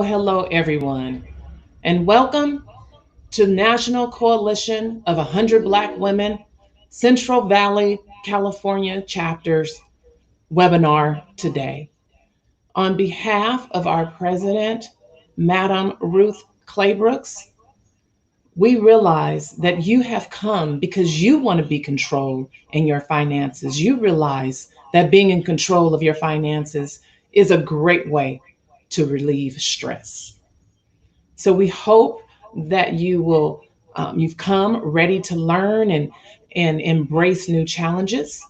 Hello, everyone, and welcome to National Coalition of 100 Black Women, Central Valley, California chapters webinar today. On behalf of our president, Madam Ruth Claybrooks, we realize that you have come because you want to be controlled in your finances. You realize that being in control of your finances is a great way to relieve stress. So we hope that you've come ready to learn and embrace new challenges.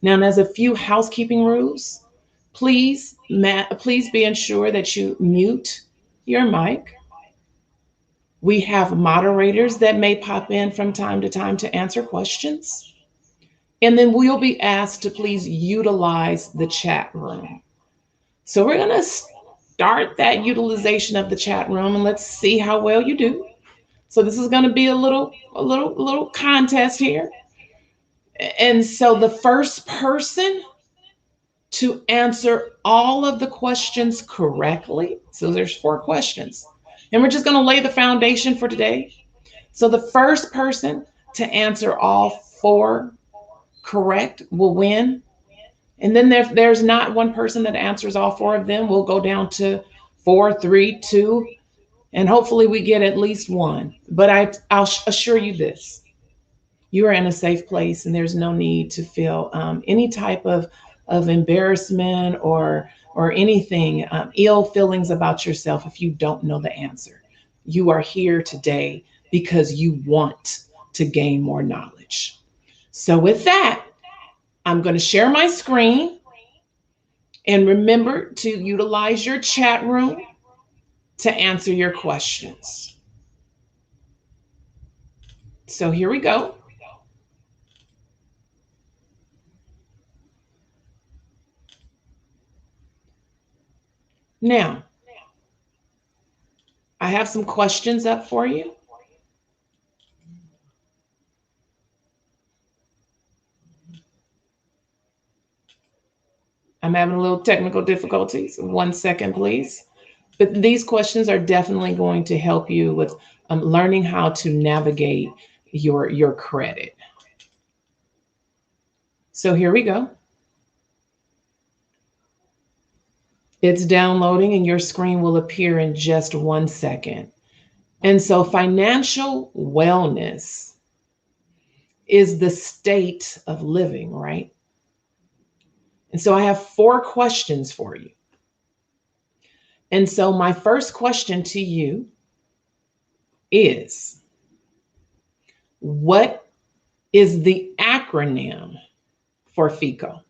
Now, there's a few housekeeping rules. Please be ensured that you mute your mic. We have moderators that may pop in from time to time to answer questions. And then we'll be asked to please utilize the chat room. So we're going to start that utilization of the chat room and let's see how well you do. So this is going to be a little contest here. And so the first person to answer all of the questions correctly, so there's 4 questions, and we're just going to lay the foundation for today. So the first person to answer all 4 correct will win. And then there's not one person that answers all 4 of them. We'll go down to 4, 3, 2, and hopefully we get at least 1. But I'll assure you this: you are in a safe place, and there's no need to feel any type of embarrassment or anything, ill feelings about yourself if you don't know the answer. You are here today because you want to gain more knowledge. So with that, I'm going to share my screen, and remember to utilize your chat room to answer your questions. So here we go. Now, I have some questions up for you. I'm having a little technical difficulties. 1 second, please. But these questions are definitely going to help you with learning how to navigate your credit. So here we go. It's downloading and your screen will appear in just 1 second. And so financial wellness is the state of living, right? And so I have 4 questions for you. And so my first question to you is, what is the acronym for FICO?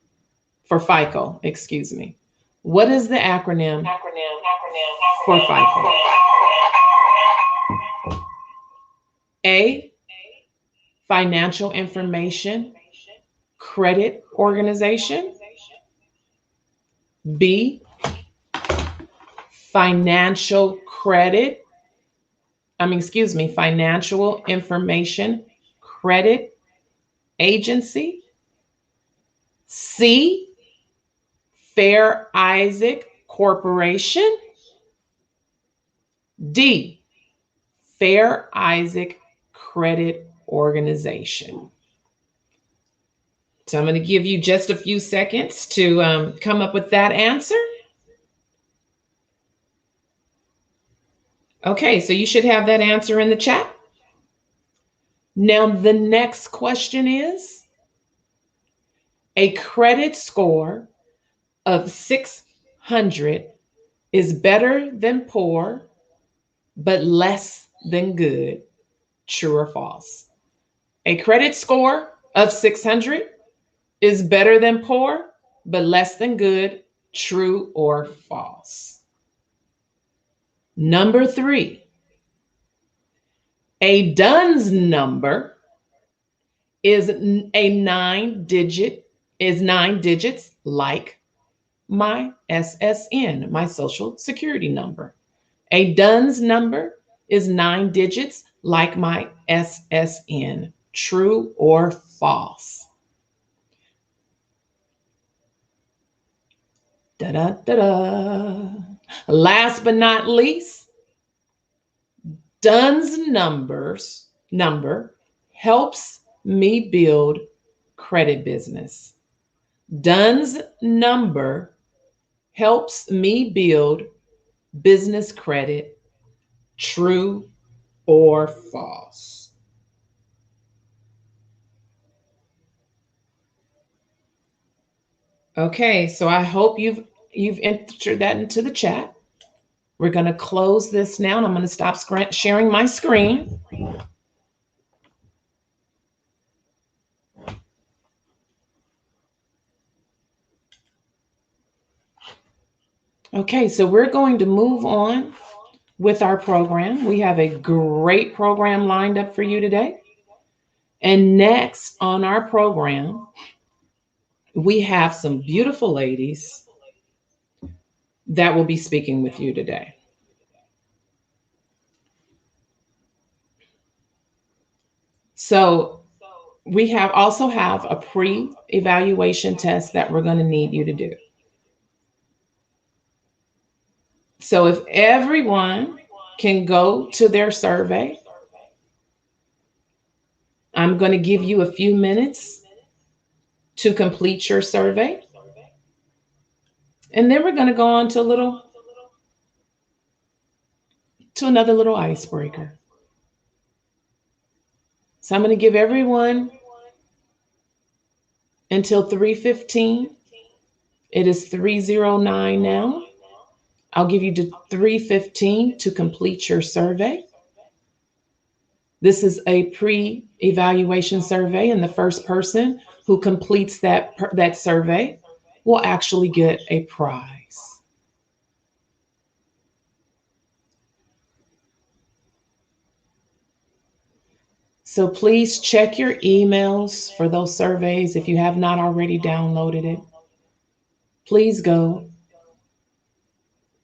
For FICO, excuse me. What is the acronym for FICO? A, Financial Information Credit Organization. B, Financial Information Credit Agency. C, Fair Isaac Corporation. D, Fair Isaac Credit Organization. So I'm going to give you just a few seconds to come up with that answer. Okay, so you should have that answer in the chat. Now, the next question is, a credit score of 600 is better than poor, but less than good. True or false? A credit score of 600 is better than poor, but less than good. True or false? Number 3, a DUNS number is 9 digits like my SSN, my social security number. A DUNS number is 9 digits like my SSN. True or false? Da-da-da-da. Last but not least, DUNS number helps me build credit business. DUNS number helps me build business credit. True or false? Okay, so I hope you've entered that into the chat. We're going to close this now, and I'm going to stop sharing my screen. Okay, so we're going to move on with our program. We have a great program lined up for you today. And next on our program, we have some beautiful ladies that will be speaking with you today. So we also have a pre-evaluation test that we're going to need you to do. So if everyone can go to their survey, I'm going to give you a few minutes to complete your survey. And then we're going to go on to another little icebreaker. So I'm going to give everyone until 3:15. It is 3:09 now. I'll give you to 3:15 to complete your survey. This is a pre-evaluation survey, and the first person who completes that survey will actually get a prize. So please check your emails for those surveys if you have not already downloaded it. Please go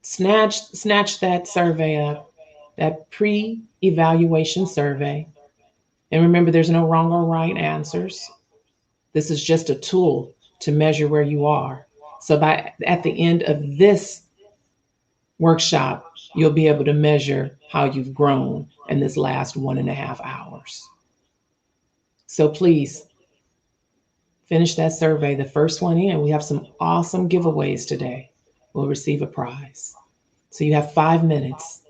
snatch that survey up, that pre-evaluation survey. And remember, there's no wrong or right answers. This is just a tool to measure where you are. So at the end of this workshop, you'll be able to measure how you've grown in this last 1.5 hours. So please finish that survey, the first one in. We have some awesome giveaways today. We'll receive a prize. So you have 5 minutes.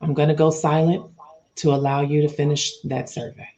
I'm going to go silent to allow you to finish that survey.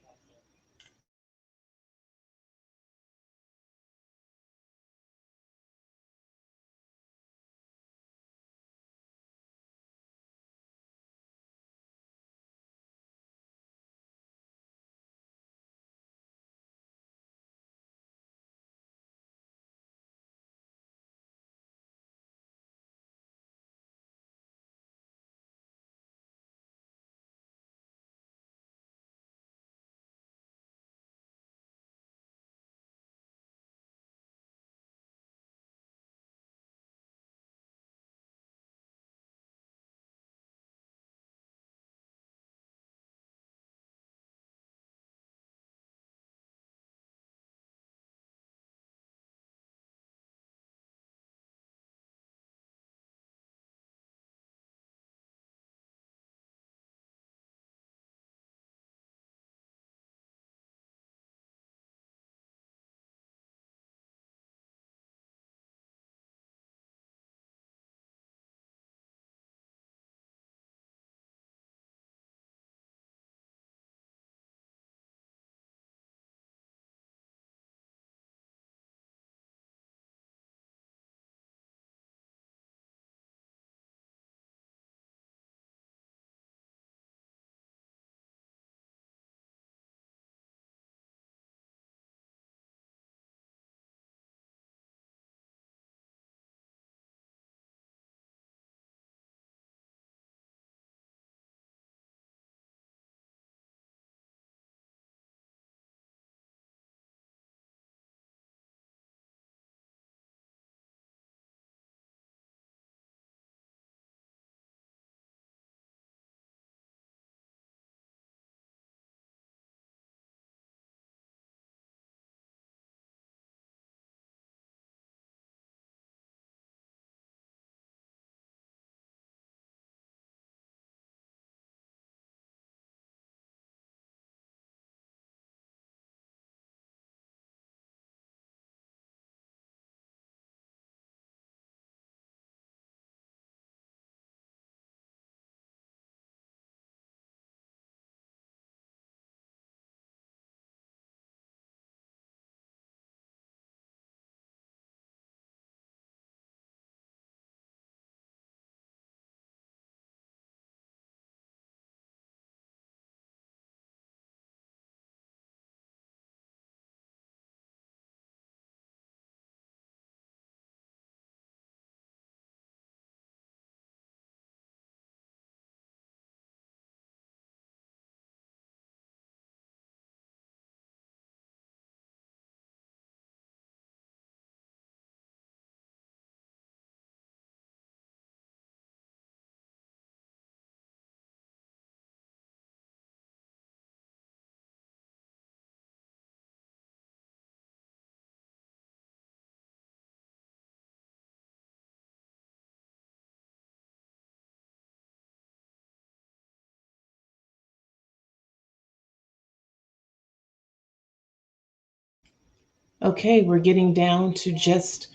Okay, we're getting down to just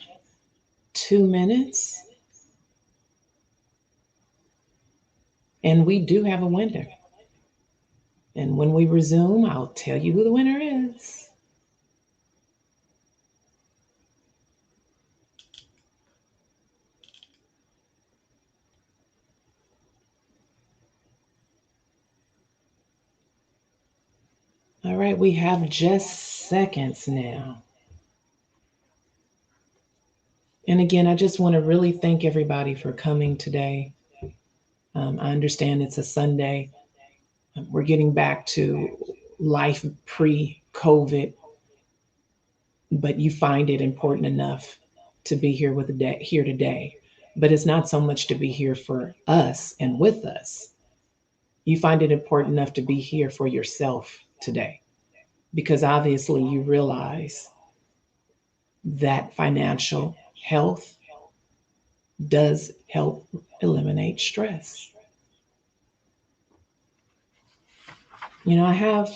2 minutes. And we do have a winner. And when we resume, I'll tell you who the winner is. All right, we have just seconds now. And again, I just want to really thank everybody for coming today. I understand it's a Sunday. We're getting back to life pre-COVID, but you find it important enough to be here today. But it's not so much to be here for us and with us. You find it important enough to be here for yourself today, because obviously you realize that financial health does help eliminate stress. You know, I have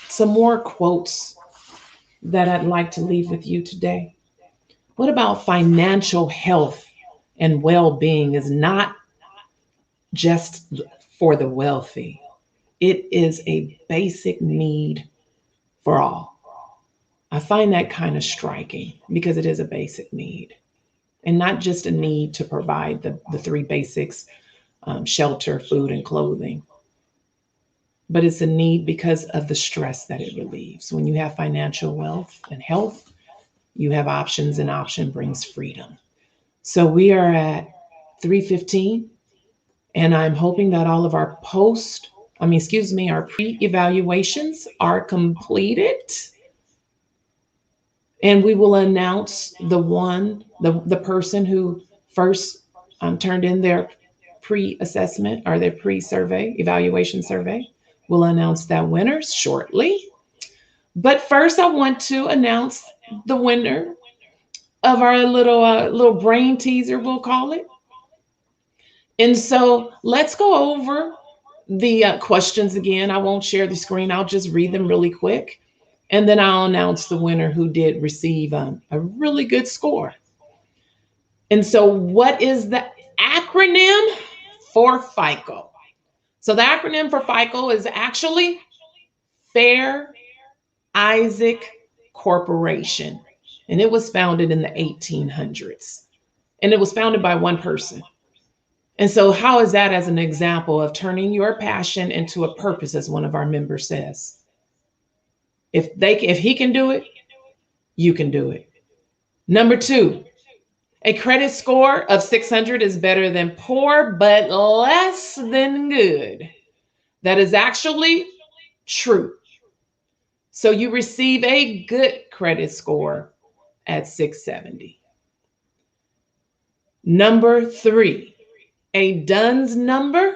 some more quotes that I'd like to leave with you today. What about financial health and well-being is not just for the wealthy. It is a basic need for all. I find that kind of striking because it is a basic need and not just a need to provide the three basics, shelter, food, and clothing, but it's a need because of the stress that it relieves. When you have financial wealth and health, you have options, and option brings freedom. So we are at 3:15, and I'm hoping that all of our our pre-evaluations are completed. And we will announce the person who first turned in their pre-assessment or their pre-survey, evaluation survey. We'll announce that winners shortly. But first, I want to announce the winner of our little brain teaser, we'll call it. And so let's go over the questions again. I won't share the screen. I'll just read them really quick. And then I'll announce the winner who did receive a really good score. And so what is the acronym for FICO? So the acronym for FICO is actually Fair Isaac Corporation. And it was founded in the 1800s. And it was founded by one person. And so how is that as an example of turning your passion into a purpose, as one of our members says? If he can do it, you can do it. Number 2, a credit score of 600 is better than poor, but less than good. That is actually true. So you receive a good credit score at 670. Number 3, a DUNS number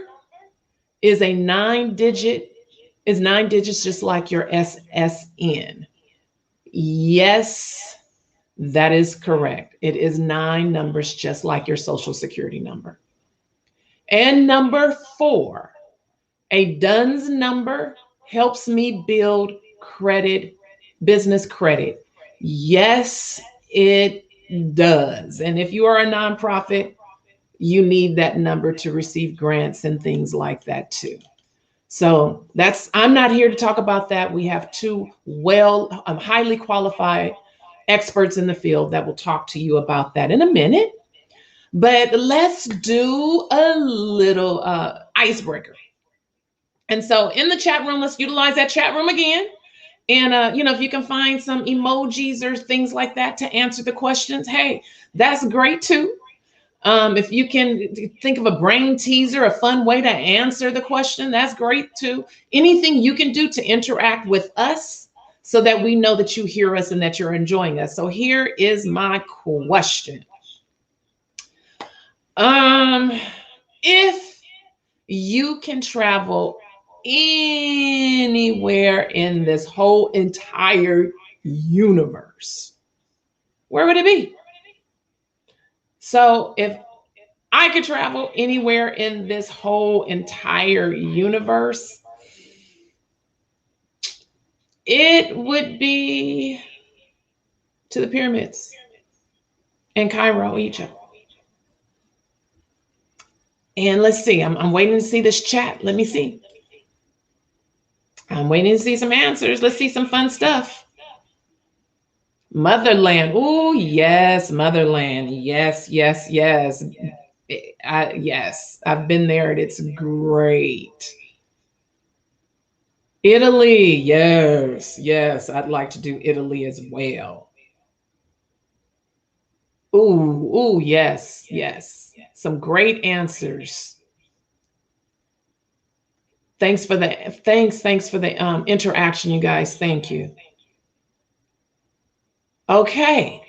is 9 digits, just like your SSN. Yes, that is correct. It is 9 numbers, just like your social security number. And number 4, a DUNS number helps me build business credit. Yes, it does. And if you are a nonprofit, you need that number to receive grants and things like that too. So I'm not here to talk about that. We have 2 highly qualified experts in the field that will talk to you about that in a minute. But let's do a little icebreaker. And so in the chat room, let's utilize that chat room again. And, if you can find some emojis or things like that to answer the questions, hey, that's great too. If you can think of a brain teaser, a fun way to answer the question, that's great too. Anything you can do to interact with us so that we know that you hear us and that you're enjoying us. So here is my question. If you can travel anywhere in this whole entire universe, where would it be? So if I could travel anywhere in this whole entire universe, it would be to the pyramids in Cairo, Egypt. And let's see, I'm waiting to see this chat. Let me see. I'm waiting to see some answers. Let's see some fun stuff. Motherland. Oh, yes, Motherland. Yes, yes, yes. Yes, I've been there and it's great. Italy. Yes, yes. I'd like to do Italy as well. Oh, yes, yes. Some great answers. Thanks for the interaction, you guys. Thank you. Okay.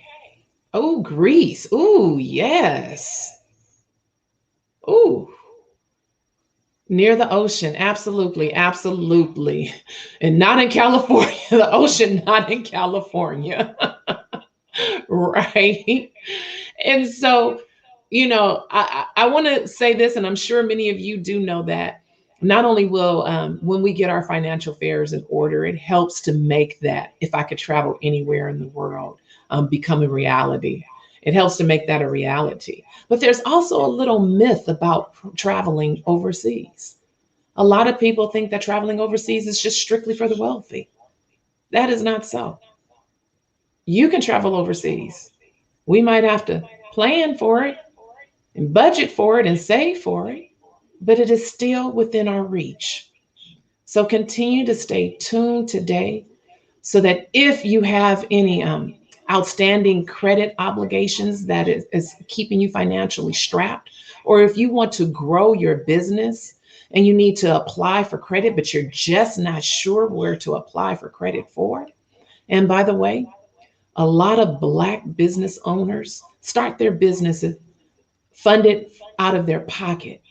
Oh, Greece. Oh, yes. Oh, near the ocean. Absolutely. Absolutely. And not in California. The ocean, not in California. Right. And so I want to say this, and I'm sure many of you do know that not only will, when we get our financial affairs in order, it helps to make that, if I could travel anywhere in the world, become a reality. It helps to make that a reality. But there's also a little myth about traveling overseas. A lot of people think that traveling overseas is just strictly for the wealthy. That is not so. You can travel overseas. We might have to plan for it and budget for it and save for it, but it is still within our reach. So continue to stay tuned today so that if you have any outstanding credit obligations that is keeping you financially strapped, or if you want to grow your business and you need to apply for credit, but you're just not sure where to apply for credit for. And by the way, a lot of Black business owners start their businesses funded out of their pocket.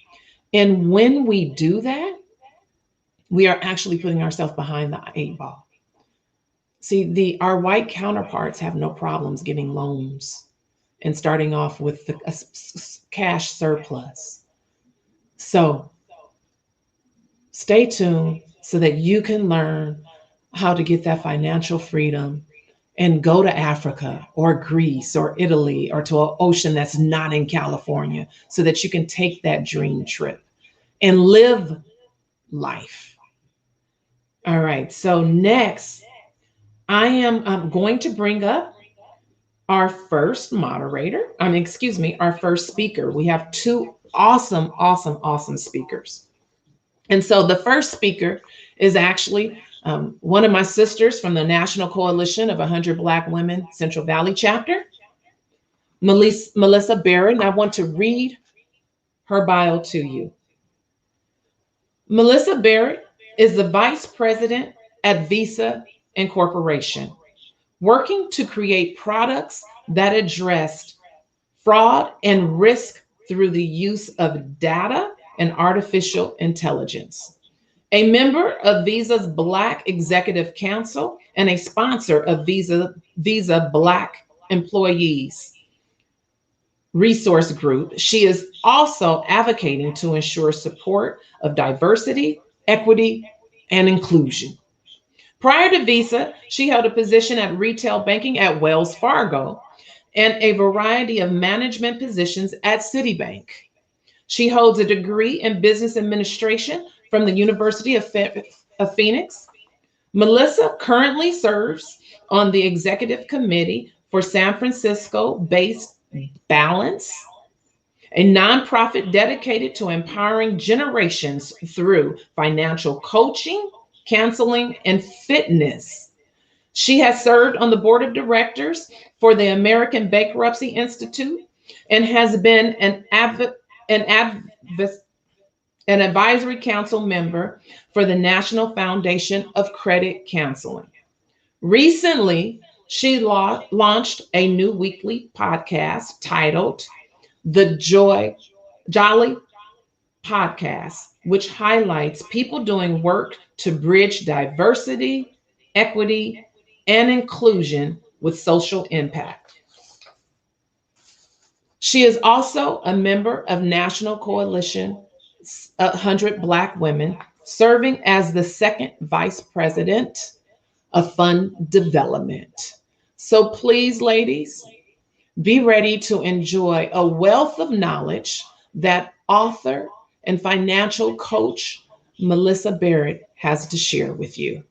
And when we do that, we are actually putting ourselves behind the eight ball. See, our white counterparts have no problems getting loans and starting off with a cash surplus. So stay tuned so that you can learn how to get that financial freedom and go to Africa or Greece or Italy or to an ocean that's not in California so that you can take that dream trip and live life. All right. So next, I'm going to bring up our first moderator. Excuse me, our first speaker. We have two awesome, awesome, awesome speakers. And so the first speaker is actually one of my sisters from the National Coalition of 100 Black Women Central Valley chapter, Melissa Barrett. And I want to read her bio to you. Melissa Barrett is the vice president at Visa Incorporation, working to create products that address fraud and risk through the use of data and artificial intelligence. A member of Visa's Black Executive Council and a sponsor of Visa Black Employees Resource Group, she is also advocating to ensure support of diversity, equity, and inclusion. Prior to Visa, she held a position at retail banking at Wells Fargo and a variety of management positions at Citibank. She holds a degree in business administration from the University of Phoenix. Melissa currently serves on the executive committee for San Francisco-based Balance, a nonprofit dedicated to empowering generations through financial coaching, counseling, and fitness. She has served on the board of directors for the American Bankruptcy Institute and has been an advisory council member for the National Foundation of Credit Counseling. Recently, she launched a new weekly podcast titled The Jolly Podcast, which highlights people doing work to bridge diversity, equity, and inclusion with social impact. She is also a member of National Coalition 100 Black Women, serving as the second vice president of fund development. So please, ladies, be ready to enjoy a wealth of knowledge that author and financial coach Melissa Barrett has to share with you.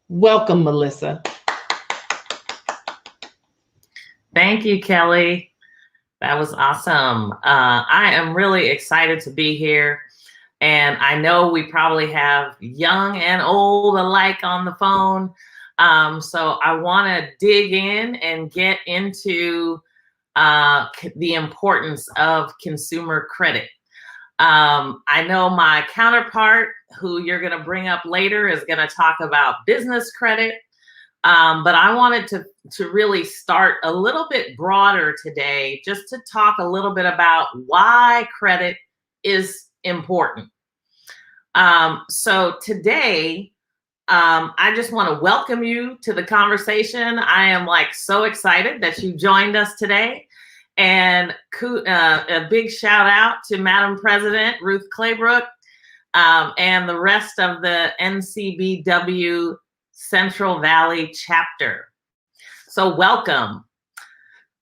Welcome, Melissa. Thank you, Kelly. That was awesome. I am really excited to be here. And I know we probably have young and old alike on the phone. So I want to dig in and get into the importance of consumer credit. I know my counterpart, who you're going to bring up later, is going to talk about business credit. But I wanted to really start a little bit broader today, just to talk a little bit about why credit is important. So today, I just want to welcome you to the conversation. I am so excited that you joined us today. And a big shout out to Madam President Ruth Claybrook and the rest of the NCBW Central Valley chapter. So welcome.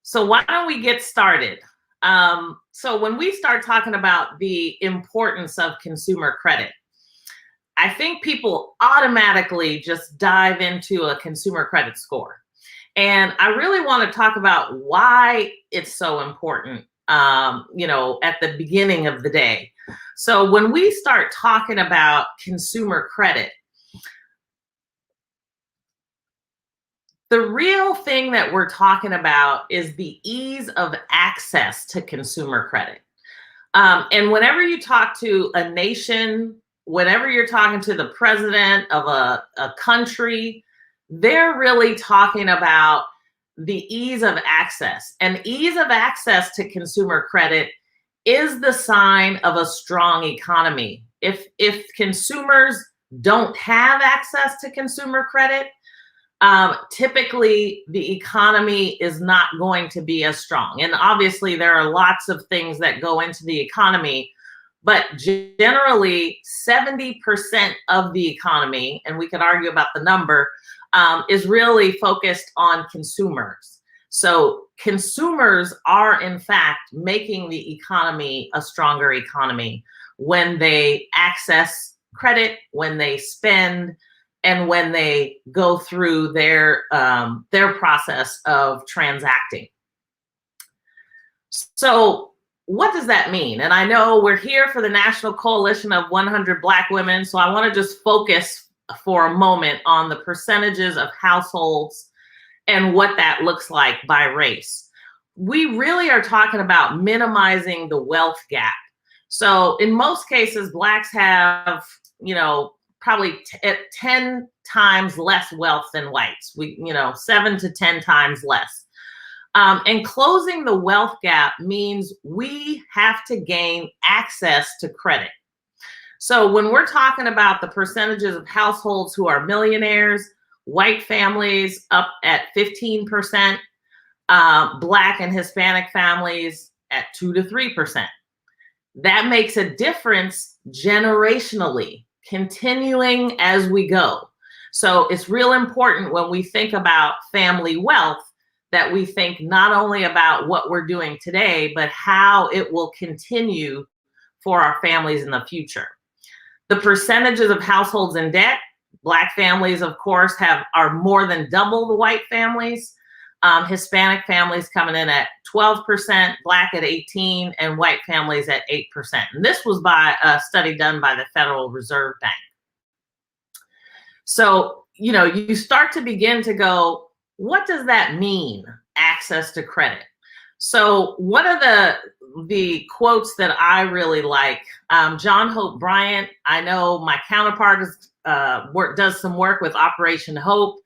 So why don't we get started? So when we start talking about the importance of consumer credit, I think people automatically just dive into a consumer credit score. And I really want to talk about why it's so important, at the beginning of the day. So when we start talking about consumer credit, the real thing that we're talking about is the ease of access to consumer credit. And whenever you talk to a nation, whenever you're talking to the president of a country, they're really talking about the ease of access. And ease of access to consumer credit is the sign of a strong economy. If consumers don't have access to consumer credit, typically the economy is not going to be as strong. And obviously there are lots of things that go into the economy, but generally 70% of the economy, and we could argue about the number, is really focused on consumers. So consumers are in fact making the economy a stronger economy when they access credit, when they spend, and when they go through their process of transacting. So what does that mean? And I know we're here for the National Coalition of 100 Black Women, so I want to just focus for a moment on the percentages of households and what that looks like by race. We really are talking about minimizing the wealth gap. So in most cases, Blacks have, probably 10 times less wealth than whites. 7 to 10 times less. And closing the wealth gap means we have to gain access to credit. So when we're talking about the percentages of households who are millionaires, white families up at 15%, Black and Hispanic families at 2 to 3%. That makes a difference generationally, continuing as we go. So it's real important when we think about family wealth that we think not only about what we're doing today, but how it will continue for our families in the future. The percentages of households in debt, Black families, of course, are more than double the white families. Hispanic families coming in at 12%, Black at 18%, and white families at 8%. And this was by a study done by the Federal Reserve Bank. So, you start to begin to go, what does that mean, access to credit? So one of the quotes that I really like, John Hope Bryant, I know my counterpart does some work with Operation Hope.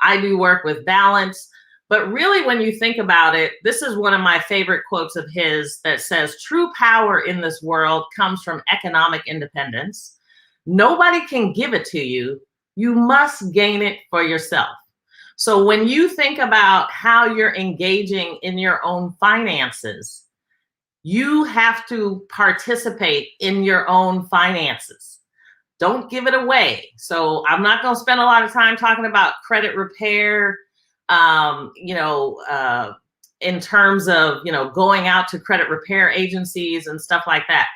I do work with Balance. But really, when you think about it, this is one of my favorite quotes of his that says, true power in this world comes from economic independence. Nobody can give it to you. You must gain it for yourself. So when you think about how you're engaging in your own finances, you have to participate in your own finances. Don't give it away. So I'm not going to spend a lot of time talking about credit repair, in terms of, going out to credit repair agencies and stuff like that.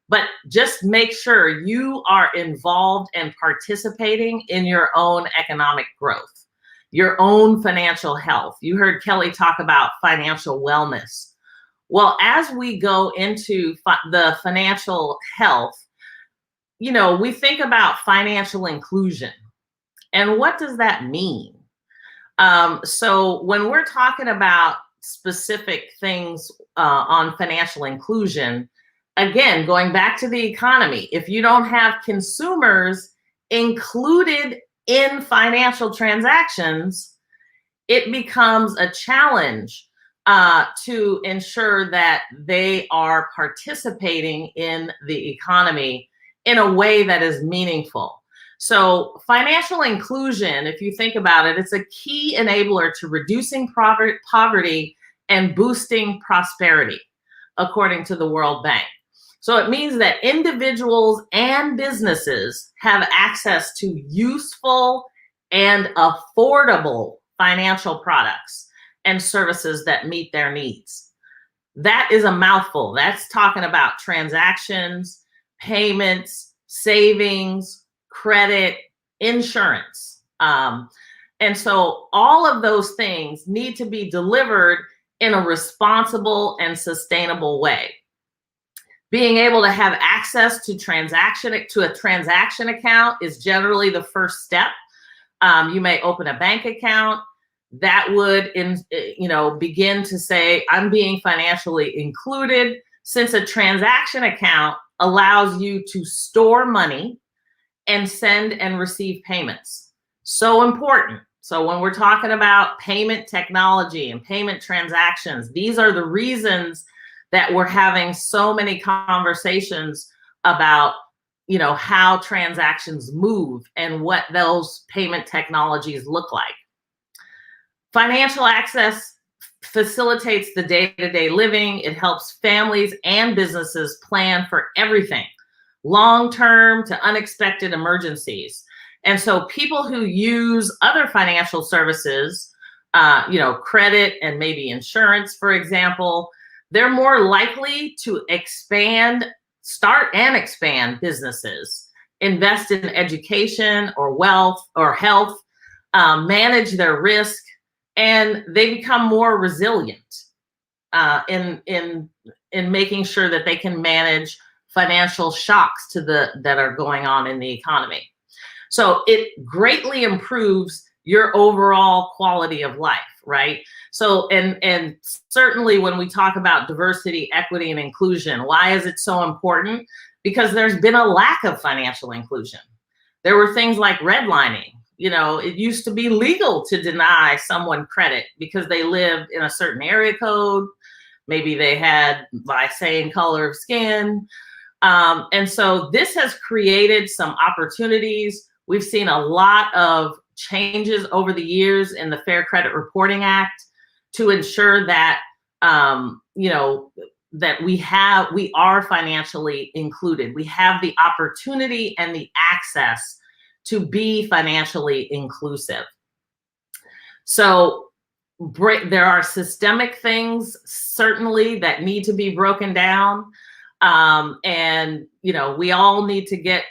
But just make sure you are involved and participating in your own economic growth, your own financial health. You heard Kelly talk about financial wellness. Well, as we go into the financial health, we think about financial inclusion. And what does that mean? So when we're talking about specific things on financial inclusion, again, going back to the economy, if you don't have consumers included in financial transactions, it becomes a challenge to ensure that they are participating in the economy in a way that is meaningful. So financial inclusion, if you think about it, it's a key enabler to reducing poverty and boosting prosperity, according to the World Bank. So it means that individuals and businesses have access to useful and affordable financial products and services that meet their needs. That is a mouthful. That's talking about transactions, payments, savings, credit, insurance. And so all of those things need to be delivered in a responsible and sustainable way. Being able to have access to a transaction account is generally the first step. You may open a bank account that would, begin to say, I'm being financially included, since a transaction account allows you to store money and send and receive payments. So important. So when we're talking about payment technology and payment transactions, these are the reasons that we're having so many conversations about, how transactions move and what those payment technologies look like. Financial access facilitates the day-to-day living. It helps families and businesses plan for everything, long-term to unexpected emergencies. And so people who use other financial services, credit and maybe insurance, for example, they're more likely to start and expand businesses, invest in education or wealth or health, manage their risk, and they become more resilient in making sure that they can manage financial shocks that are going on in the economy. So it greatly improves your overall quality of life, right? So, and certainly when we talk about diversity, equity, and inclusion, why is it so important? Because there's been a lack of financial inclusion. There were things like redlining. It used to be legal to deny someone credit because they lived in a certain area code. Maybe they had, by saying, color of skin. And so this has created some opportunities. We've seen a lot of changes over the years in the Fair Credit Reporting Act to ensure that, that we are financially included. We have the opportunity and the access to be financially inclusive. So there are systemic things certainly that need to be broken down. And, we all need to get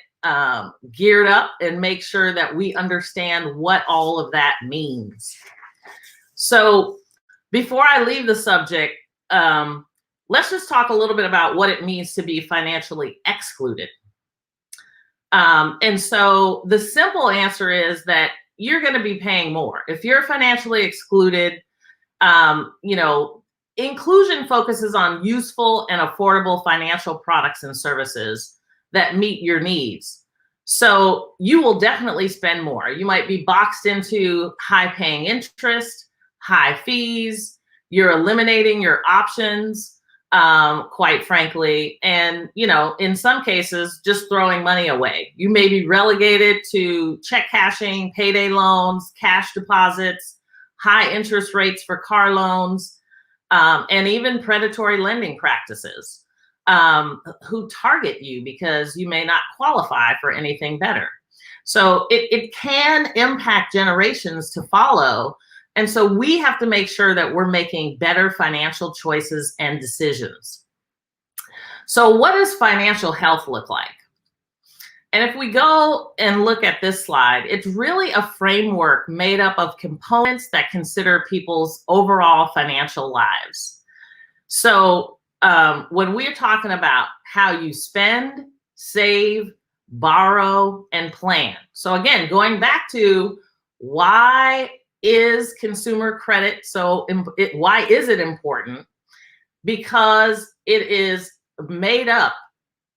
geared up and make sure that we understand what all of that means. So before I leave the subject, let's just talk a little bit about what it means to be financially excluded. And so the simple answer is that you're going to be paying more. If you're financially excluded, inclusion focuses on useful and affordable financial products and services that meet your needs. So you will definitely spend more. You might be boxed into high paying interest, high fees. You're eliminating your options, quite frankly. And, in some cases, just throwing money away. You may be relegated to check cashing, payday loans, cash deposits, high interest rates for car loans, and even predatory lending practices who target you because you may not qualify for anything better. So it can impact generations to follow. And so we have to make sure that we're making better financial choices and decisions. So what does financial health look like? And if we go and look at this slide, it's really a framework made up of components that consider people's overall financial lives. So when we're talking about how you spend, save, borrow, and plan. So again, going back to why is consumer credit why is it important? Because it is made up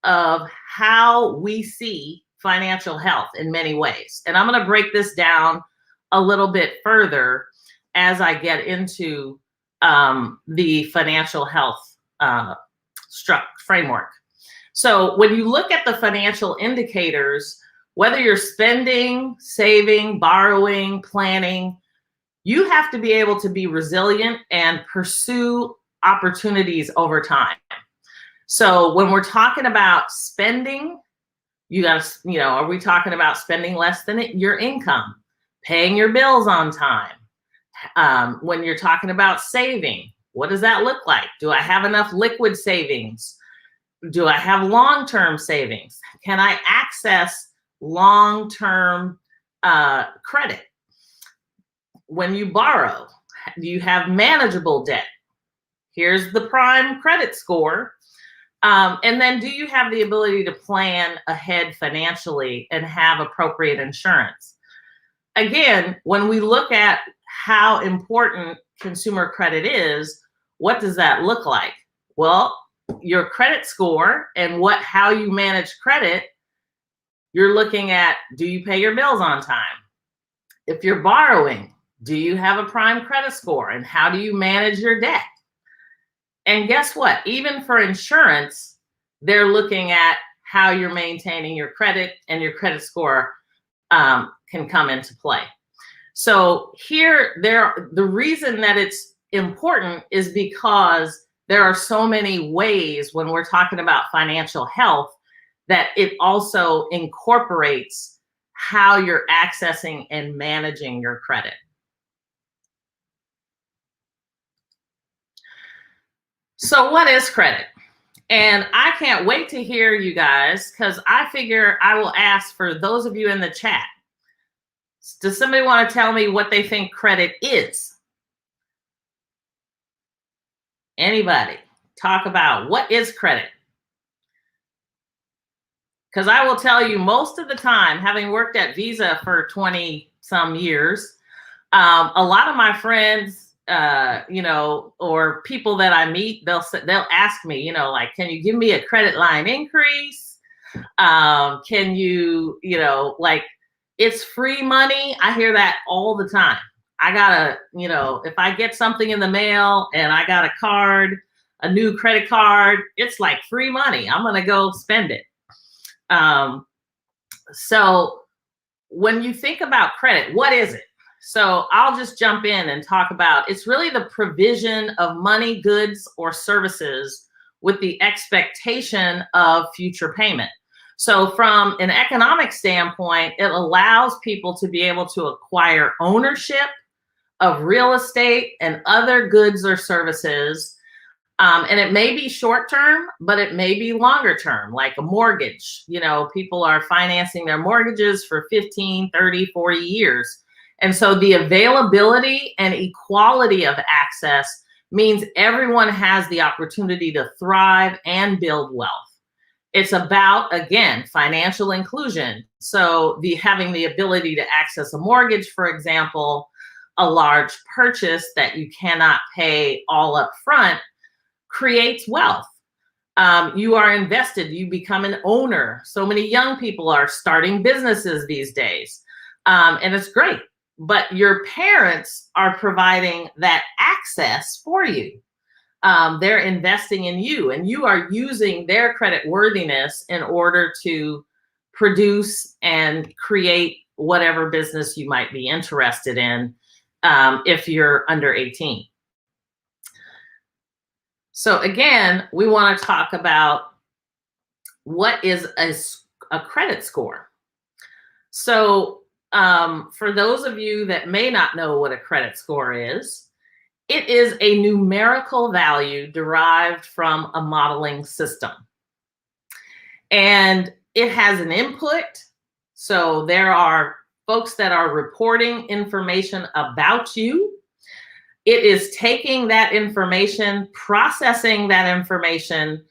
of how we see financial health in many ways. And I'm going to break this down a little bit further as I get into the financial health framework. So when you look at the financial indicators, whether you're spending, saving, borrowing, planning, You have to be able to be resilient and pursue opportunities over time. So when we're talking about spending, you got to, are we talking about spending less than your income, paying your bills on time? When you're talking about saving, what does that look like? Do I have enough liquid savings? Do I have long-term savings? Can I access long-term credit? When you borrow, do you have manageable debt? Here's the prime credit score. And then do you have the ability to plan ahead financially and have appropriate insurance? Again, when we look at how important consumer credit is, what does that look like? Well, your credit score and how you manage credit, you're looking at, do you pay your bills on time? If you're borrowing, do you have a prime credit score, and how do you manage your debt? And guess what? Even for insurance, they're looking at how you're maintaining your credit, and your credit score can come into play. So the reason that it's important is because there are so many ways when we're talking about financial health that it also incorporates how you're accessing and managing your credit. So what is credit? And I can't wait to hear you guys, because I figure I will ask for those of you in the chat. Does somebody want to tell me what they think credit is? Anybody? Talk about what is credit? Because I will tell you, most of the time, having worked at Visa for 20 some years, a lot of my friends, or people that I meet, they'll ask me, like, can you give me a credit line increase? Can you, like, it's free money. I hear that all the time. I gotta, if I get something in the mail and I got a card, a new credit card, it's like free money. I'm gonna go spend it. So when you think about credit, what is it? So I'll just jump in and talk about, it's really the provision of money, goods, or services with the expectation of future payment. So from an economic standpoint, it allows people to be able to acquire ownership of real estate and other goods or services. And it may be short term, but it may be longer term, like a mortgage. People are financing their mortgages for 15, 30, 40 years. And so the availability and equality of access means everyone has the opportunity to thrive and build wealth. It's about, again, financial inclusion. So having the ability to access a mortgage, for example, a large purchase that you cannot pay all up front, creates wealth. You are invested, you become an owner. So many young people are starting businesses these days. And it's great. But your parents are providing that access for you. They're investing in you, and you are using their credit worthiness in order to produce and create whatever business you might be interested in if you're under 18. So again, we want to talk about what is a credit score. So for those of you that may not know what a credit score is, it is a numerical value derived from a modeling system. And it has an input. So there are folks that are reporting information about you. It is taking that information, processing that information,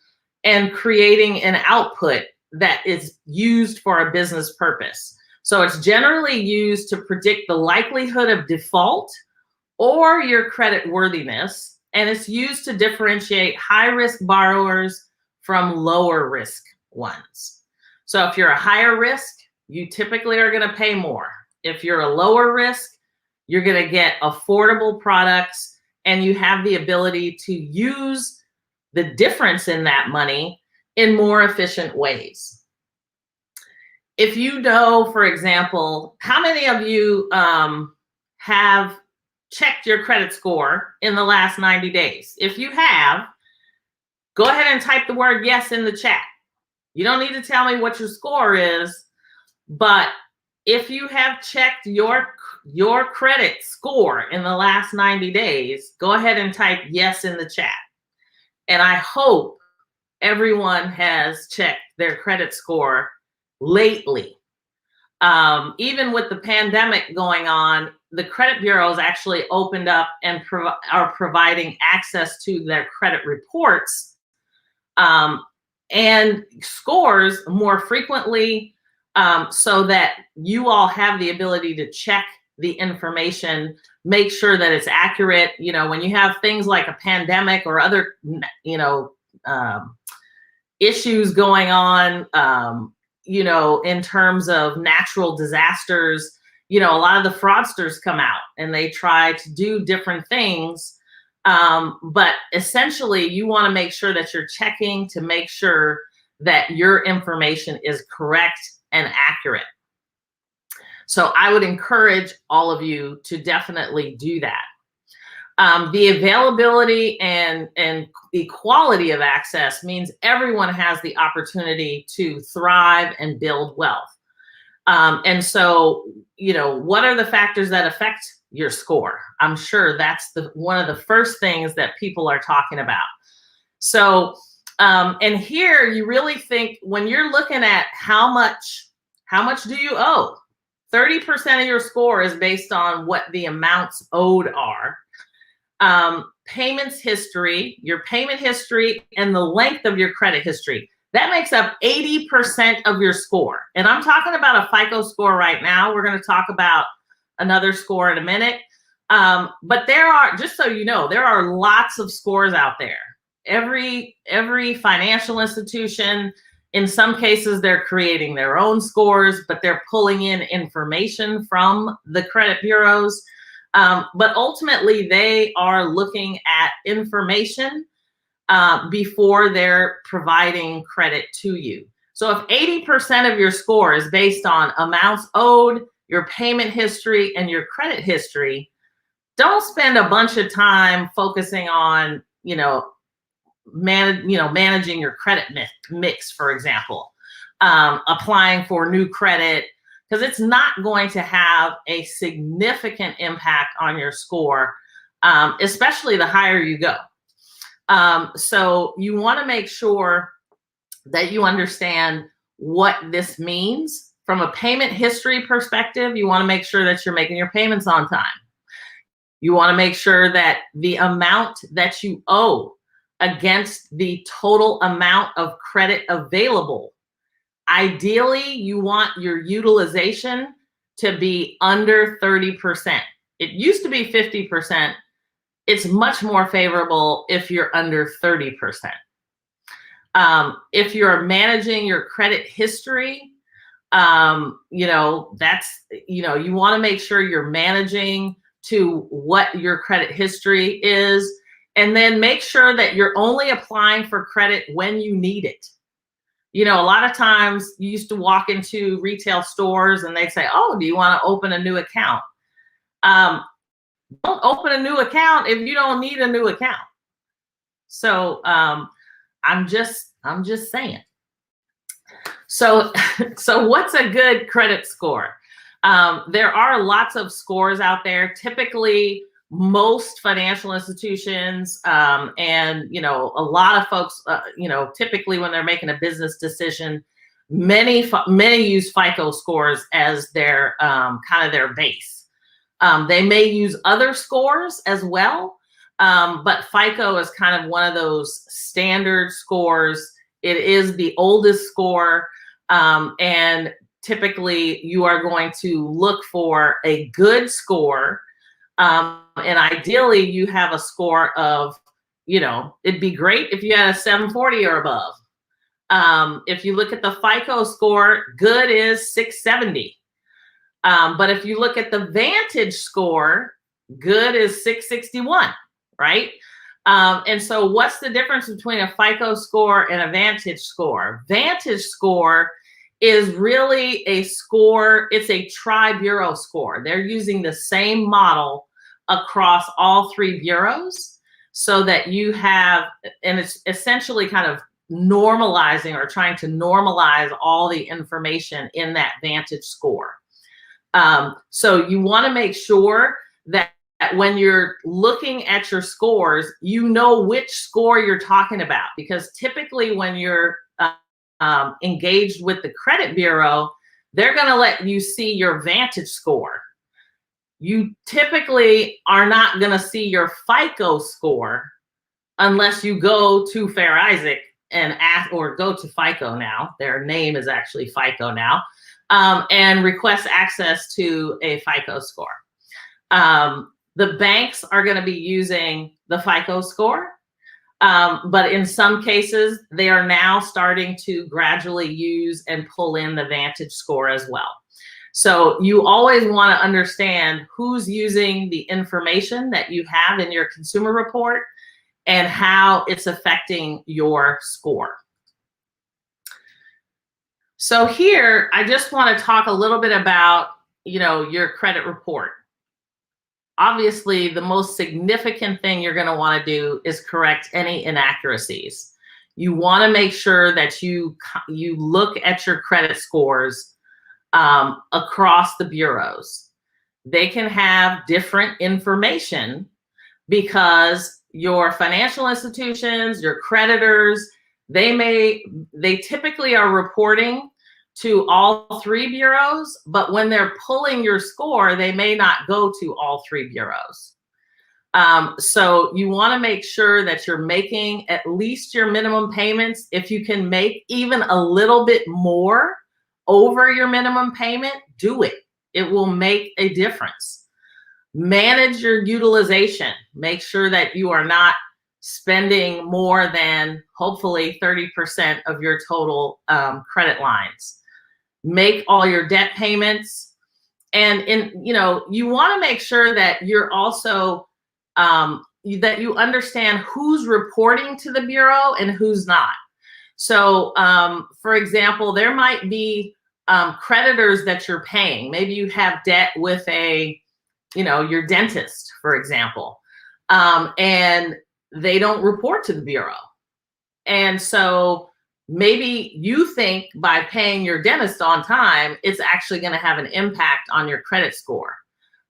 and creating an output that is used for a business purpose. So it's generally used to predict the likelihood of default or your credit worthiness, and it's used to differentiate high-risk borrowers from lower risk ones. So if you're a higher risk, you typically are going to pay more. If you're a lower risk, you're going to get affordable products, and you have the ability to use the difference in that money in more efficient ways. If you know, for example, how many of you have checked your credit score in the last 90 days? If you have, go ahead and type the word yes in the chat. You don't need to tell me what your score is, but if you have checked your credit score in the last 90 days, go ahead and type yes in the chat. And I hope everyone has checked their credit score lately. Even with the pandemic going on, the credit bureaus actually opened up and are providing access to their credit reports and scores more frequently, so that you all have the ability to check the information, make sure that it's accurate. You know, when you have things like a pandemic or other, you know, issues going on, you know, in terms of natural disasters, you know, a lot of the fraudsters come out and they try to do different things. But essentially, you want to make sure that you're checking to make sure that your information is correct and accurate. So I would encourage all of you to definitely do that. The availability and equality of access means everyone has the opportunity to thrive and build wealth. And so, you know, what are the factors that affect your score? I'm sure that's one of the first things that people are talking about. So, and here you really think, when you're looking at how much do you owe? 30% of your score is based on what the amounts owed are. Payments history, your payment history, and the length of your credit history. That makes up 80% of your score. And I'm talking about a FICO score right now. We're going to talk about another score in a minute. But there are, just so you know, there are lots of scores out there. Every financial institution, in some cases, they're creating their own scores, but they're pulling in information from the credit bureaus. But ultimately, they are looking at information before they're providing credit to you. So if 80% of your score is based on amounts owed, your payment history, and your credit history, don't spend a bunch of time focusing on, managing your credit mix, for example, applying for new credit, because it's not going to have a significant impact on your score, especially the higher you go. So you want to make sure that you understand what this means. From a payment history perspective, you want to make sure that you're making your payments on time. You want to make sure that the amount that you owe against the total amount of credit available. Ideally, you want your utilization to be under 30%. It used to be 50%. It's much more favorable if you're under 30%. If you're managing your credit history, you want to make sure you're managing to what your credit history is, and then make sure that you're only applying for credit when you need it. A lot of times you used to walk into retail stores and they'd say, "Oh, do you want to open a new account?" Don't open a new account if you don't need a new account. So I'm just saying. So what's a good credit score? There are lots of scores out there. Typically, most financial institutions and a lot of folks, typically when they're making a business decision, many use FICO scores as their kind of their base. They may use other scores as well, but FICO is kind of one of those standard scores. It is the oldest score, and typically you are going to look for a good score, and ideally you have a score of, it'd be great if you had a 740 or above. If you look at the FICO score, good is 670. But if you look at the Vantage score, good is 661, right? And so what's the difference between a FICO score and a Vantage score? Vantage score is really a score, it's a tri-bureau score. They're using the same model across all three bureaus so that you have, and it's essentially kind of normalizing or trying to normalize all the information in that Vantage score. So you want to make sure that when you're looking at your scores, you know which score you're talking about, because typically when you're engaged with the credit bureau, they're going to let you see your Vantage score. You typically are not going to see your FICO score unless you go to Fair Isaac and ask, or go to FICO now. Their name is actually FICO now, and request access to a FICO score. The banks are going to be using the FICO score, but in some cases, they are now starting to gradually use and pull in the Vantage score as well. So you always want to understand who's using the information that you have in your consumer report and how it's affecting your score. So here, I just want to talk a little bit about, your credit report. Obviously, the most significant thing you're going to want to do is correct any inaccuracies. You want to make sure that you look at your credit scores across the bureaus. They can have different information because your financial institutions, your creditors, they typically are reporting to all three bureaus, but when they're pulling your score, they may not go to all three bureaus. So you want to make sure that you're making at least your minimum payments. If you can make even a little bit more over your minimum payment, do it. It will make a difference. Manage your utilization. Make sure that you are not spending more than hopefully 30% of your total credit lines. Make all your debt payments. And you want to make sure that you're also, that you understand who's reporting to the bureau and who's not. So, for example, there might be creditors that you're paying. Maybe you have debt with your dentist, for example, and they don't report to the bureau. And so maybe you think by paying your dentist on time, it's actually going to have an impact on your credit score.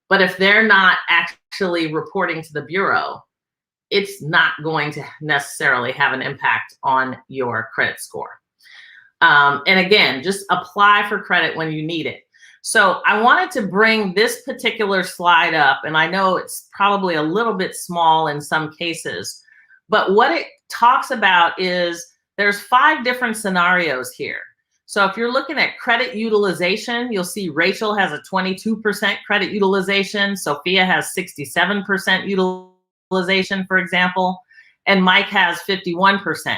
But if they're not actually reporting to the bureau, it's not going to necessarily have an impact on your credit score. And again, just apply for credit when you need it. So I wanted to bring this particular slide up, and I know it's probably a little bit small in some cases, but what it talks about is there's 5 different scenarios here. So if you're looking at credit utilization, you'll see Rachel has a 22% credit utilization. Sophia has 67% utilization, for example, and Mike has 51%.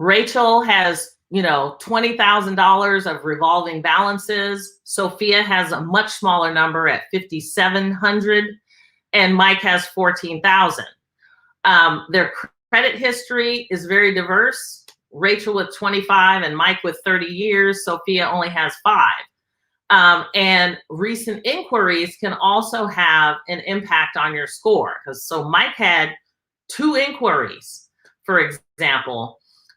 Rachel has, $20,000 of revolving balances. Sophia has a much smaller number at 5,700, and Mike has 14,000. Their credit history is very diverse. Rachel with 25 and Mike with 30 years. Sophia only has 5. And recent inquiries can also have an impact on your score. So Mike had 2 inquiries, for example,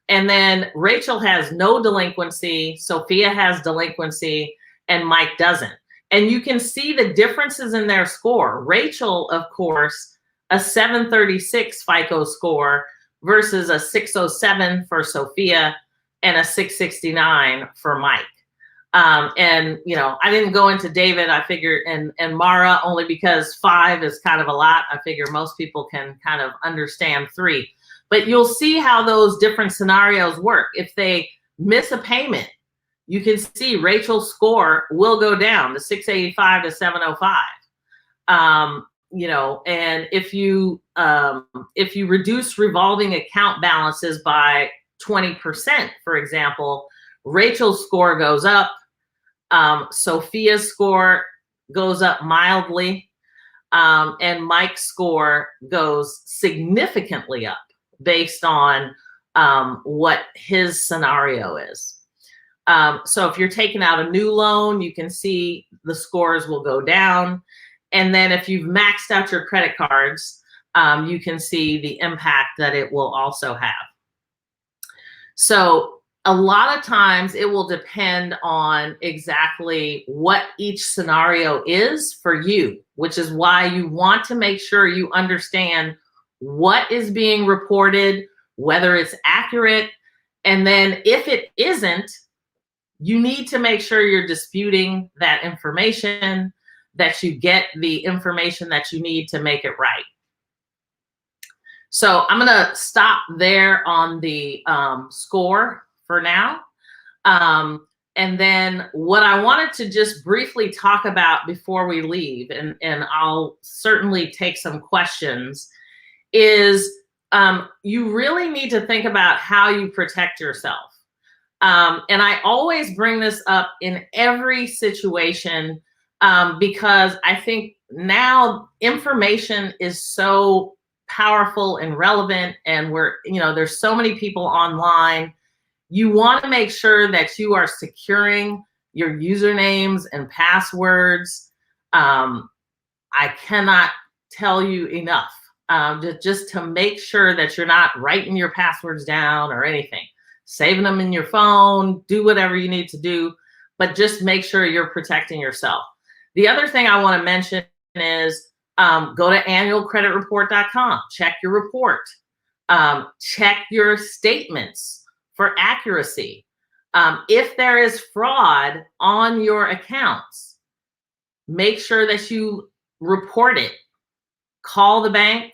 and then Rachel has no delinquency, Sophia has delinquency, and Mike doesn't. And you can see the differences in their score. Rachel, of course, a 736 FICO score versus a 607 for Sophia and a 669 for Mike. And I didn't go into David, I figured, and Mara, only because 5 is kind of a lot. I figure most people can kind of understand 3. But you'll see how those different scenarios work. If they miss a payment, you can see Rachel's score will go down to 685 to 705. And if you reduce revolving account balances by 20%, for example, Rachel's score goes up. Sophia's score goes up mildly, and Mike's score goes significantly up based on what his scenario is. So if you're taking out a new loan, you can see the scores will go down. And then if you've maxed out your credit cards, you can see the impact that it will also have. So a lot of times it will depend on exactly what each scenario is for you, which is why you want to make sure you understand what is being reported, whether it's accurate. And then if it isn't, you need to make sure you're disputing that information, that you get the information that you need to make it right. So I'm going to stop there on the score for now. And then what I wanted to just briefly talk about before we leave, and I'll certainly take some questions, is you really need to think about how you protect yourself. And I always bring this up in every situation because I think now information is so powerful and relevant, and there's so many people online. You want to make sure that you are securing your usernames and passwords. I cannot tell you enough just to make sure that you're not writing your passwords down or anything, saving them in your phone, do whatever you need to do, but just make sure you're protecting yourself. The other thing I want to mention is go to annualcreditreport.com, check your report, check your statements for accuracy. If there is fraud on your accounts, make sure that you report it. Call the bank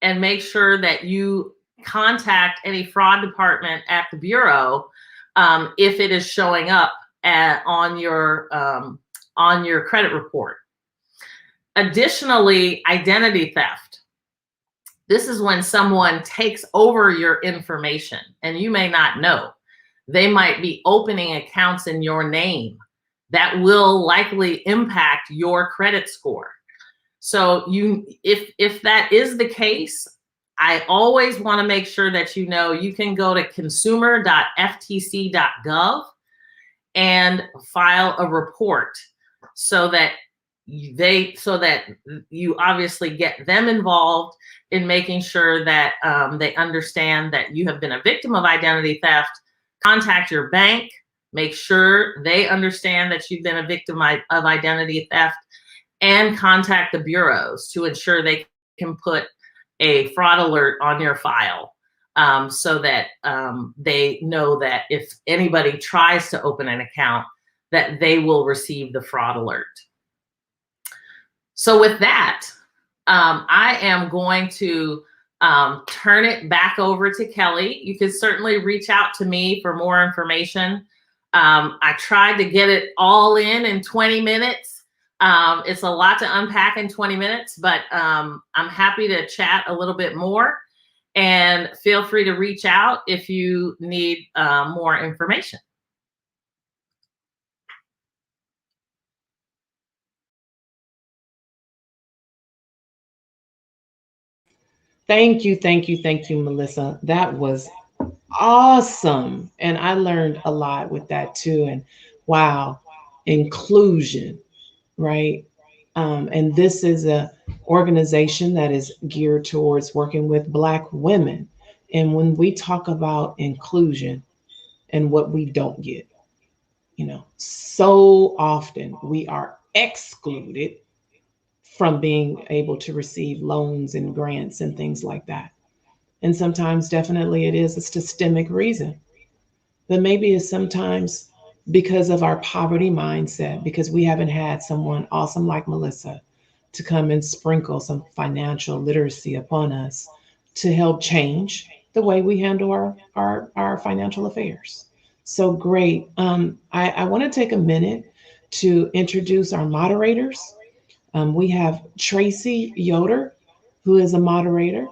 and make sure that you contact any fraud department at the bureau if it is showing up on your credit report. Additionally, identity theft. This is when someone takes over your information and you may not know. They might be opening accounts in your name that will likely impact your credit score. So if that is the case, I always want to make sure that you know you can go to consumer.ftc.gov and file a report so that you obviously get them involved in making sure that they understand that you have been a victim of identity theft. Contact your bank, make sure they understand that you've been a victim of identity theft, and contact the bureaus to ensure they can put a fraud alert on your file so that they know that if anybody tries to open an account, that they will receive the fraud alert. So with that, I am going to turn it back over to Kelly. You can certainly reach out to me for more information. I tried to get it all in 20 minutes. It's a lot to unpack in 20 minutes, but I'm happy to chat a little bit more, and feel free to reach out if you need more information. Thank you, Melissa. That was awesome. And I learned a lot with that too. And wow, inclusion, right? And this is a organization that is geared towards working with Black women. And when we talk about inclusion and what we don't get, so often we are excluded from being able to receive loans and grants and things like that. And sometimes definitely it is a systemic reason. But maybe it's sometimes because of our poverty mindset, because we haven't had someone awesome like Melissa to come and sprinkle some financial literacy upon us to help change the way we handle our financial affairs. So great. I want to take a minute to introduce our moderators. We have Tracy Yoder, who is a moderator.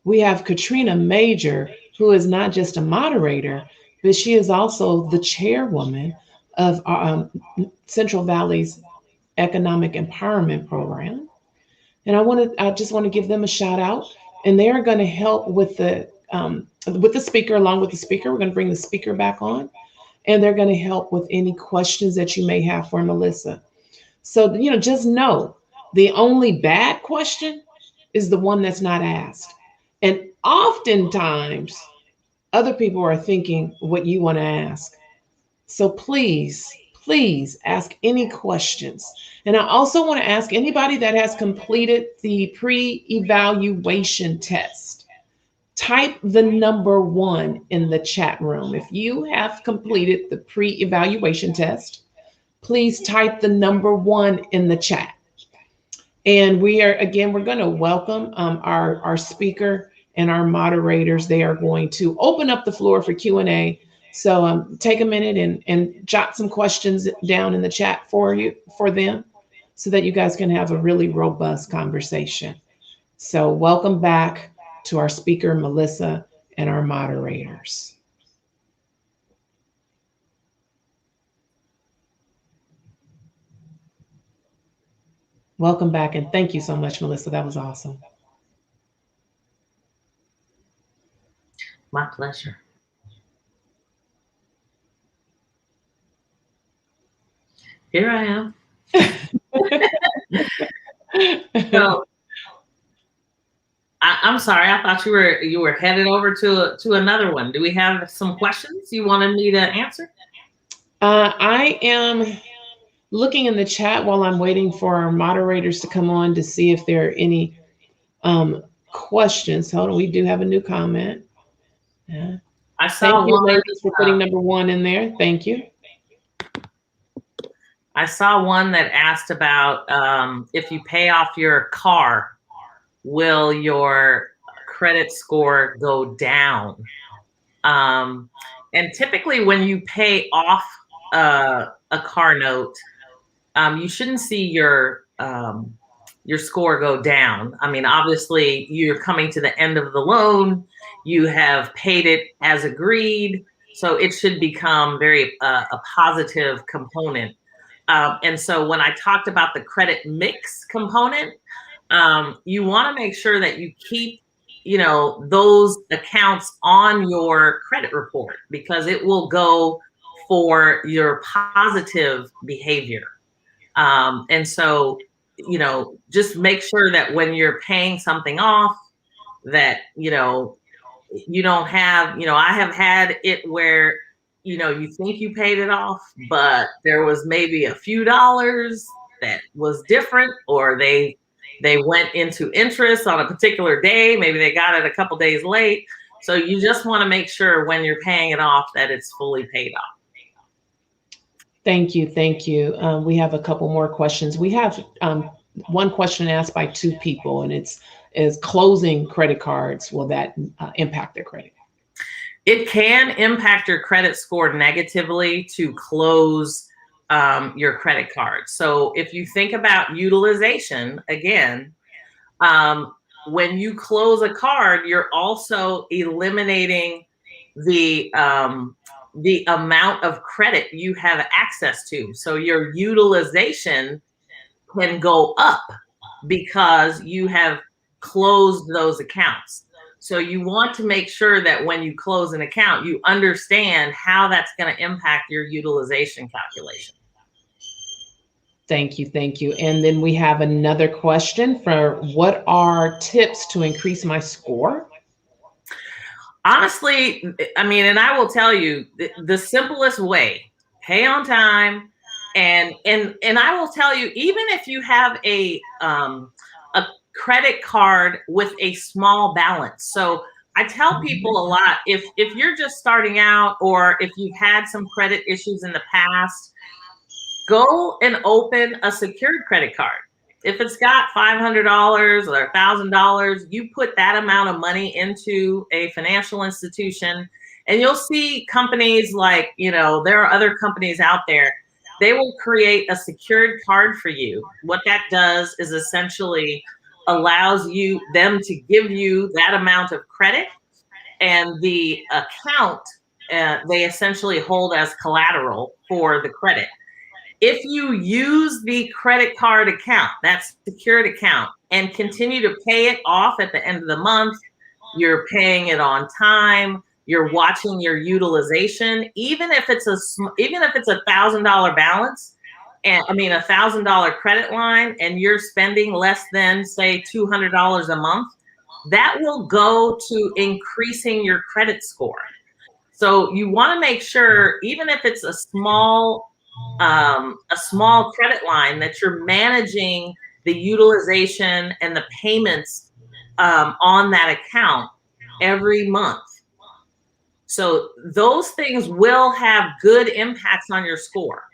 We have Katrina Major, who is not just a moderator, but she is also the chairwoman of Central Valley's Economic Empowerment Program. And I just want to give them a shout out. And they are going to help with the speaker. Along with the speaker, we're going to bring the speaker back on, and they're going to help with any questions that you may have for Melissa. So, just know The only bad question is the one that's not asked. And oftentimes, other people are thinking what you want to ask. So please, please ask any questions. And I also want to ask anybody that has completed the pre evaluation test, type the number 1 in the chat room. If you have completed the pre evaluation test, please type the number 1 in the chat. And we're going to welcome our speaker and our moderators. They are going to open up the floor for Q&A. So take a minute and jot some questions down in the chat for them so that you guys can have a really robust conversation. So welcome back to our speaker, Melissa, and our moderators. Welcome back, and thank you so much, Melissa. That was awesome. My pleasure. Here I am. So I'm sorry. I thought you were headed over to another one. Do we have some questions you wanted me to answer? I am looking in the chat while I'm waiting for our moderators to come on to see if there are any questions. Hold on, we do have a new comment. I saw Thank you, one, ladies, for putting number 1 in there. Thank you. I saw one that asked about if you pay off your car, will your credit score go down? And typically when you pay off a car note, you shouldn't see your score go down. I mean, obviously you're coming to the end of the loan, you have paid it as agreed, so it should become very a positive component. And so when I talked about the credit mix component, you want to make sure that you keep, those accounts on your credit report, because it will go for your positive behavior. And so, just make sure that when you're paying something off, that, you don't have, I have had it where, you think you paid it off, but there was maybe a few dollars that was different, or they went into interest on a particular day. Maybe they got it a couple days late. So you just want to make sure when you're paying it off that it's fully paid off. Thank you. Thank you. We have a couple more questions. We have one question asked by 2 people, and is closing credit cards, will that impact their credit? It can impact your credit score negatively to close your credit card. So if you think about utilization, again, when you close a card, you're also eliminating the amount of credit you have access to. So your utilization can go up because you have closed those accounts. So you want to make sure that when you close an account, you understand how that's going to impact your utilization calculation. Thank you. Thank you. And then we have another question for what are tips to increase my score? Honestly, I mean, and I will tell you the simplest way, pay on time. And I will tell you, even if you have a credit card with a small balance. So I tell people a lot, if you're just starting out, or if you've had some credit issues in the past, go and open a secured credit card. If it's got $500 or $1,000, you put that amount of money into a financial institution, and you'll see companies like, there are other companies out there. They will create a secured card for you. What that does is essentially allows them to give you that amount of credit, and the account they essentially hold as collateral for the credit. If you use the credit card account, that secured account, and continue to pay it off at the end of the month, you're paying it on time, you're watching your utilization, even if it's $1,000 balance, and I mean $1,000 credit line, and you're spending less than, say, $200 a month, that will go to increasing your credit score. So you want to make sure, even if it's a small credit line, that you're managing the utilization and the payments on that account every month. So those things will have good impacts on your score.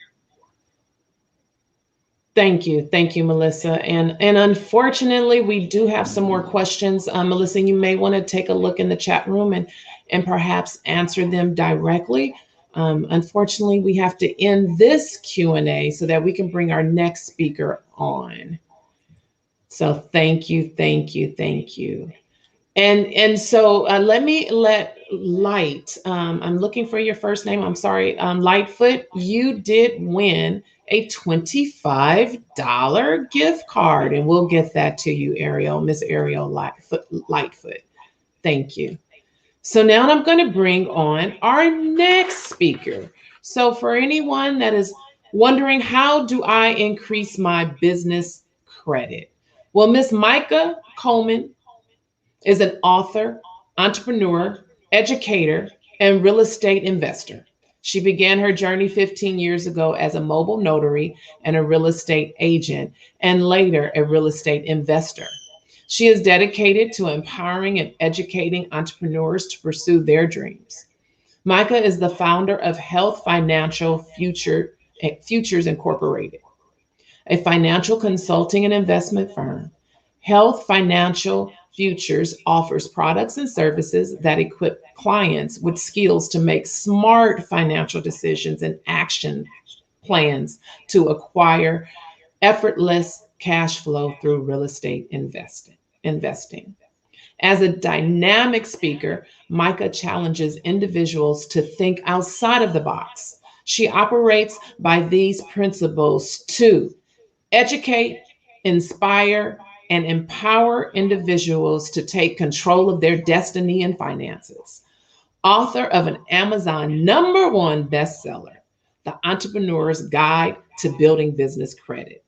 Thank you. Thank you, Melissa. And unfortunately, we do have some more questions. Melissa, you may want to take a look in the chat room and perhaps answer them directly. Unfortunately, we have to end this Q&A so that we can bring our next speaker on. So thank you, thank you, thank you. And so let Light, I'm looking for your first name. I'm sorry, Lightfoot, you did win a $25 gift card, and we'll get that to you, Ariel, Miss Ariel Lightfoot. Thank you. So now I'm going to bring on our next speaker. So for anyone that is wondering, how do I increase my business credit? Well, Miss Micah Coleman is an author, entrepreneur, educator, and real estate investor. She began her journey 15 years ago as a mobile notary and a real estate agent, and later a real estate investor. She is dedicated to empowering and educating entrepreneurs to pursue their dreams. Micah is the founder of Health Financial Futures Incorporated, a financial consulting and investment firm. Health Financial Futures offers products and services that equip clients with skills to make smart financial decisions and action plans to acquire effortless cash flow through real estate investing. As a dynamic speaker, Micah challenges individuals to think outside of the box. She operates by these principles to educate, inspire, and empower individuals to take control of their destiny and finances. Author of an Amazon #1 bestseller, The Entrepreneur's Guide to Building Business Credit.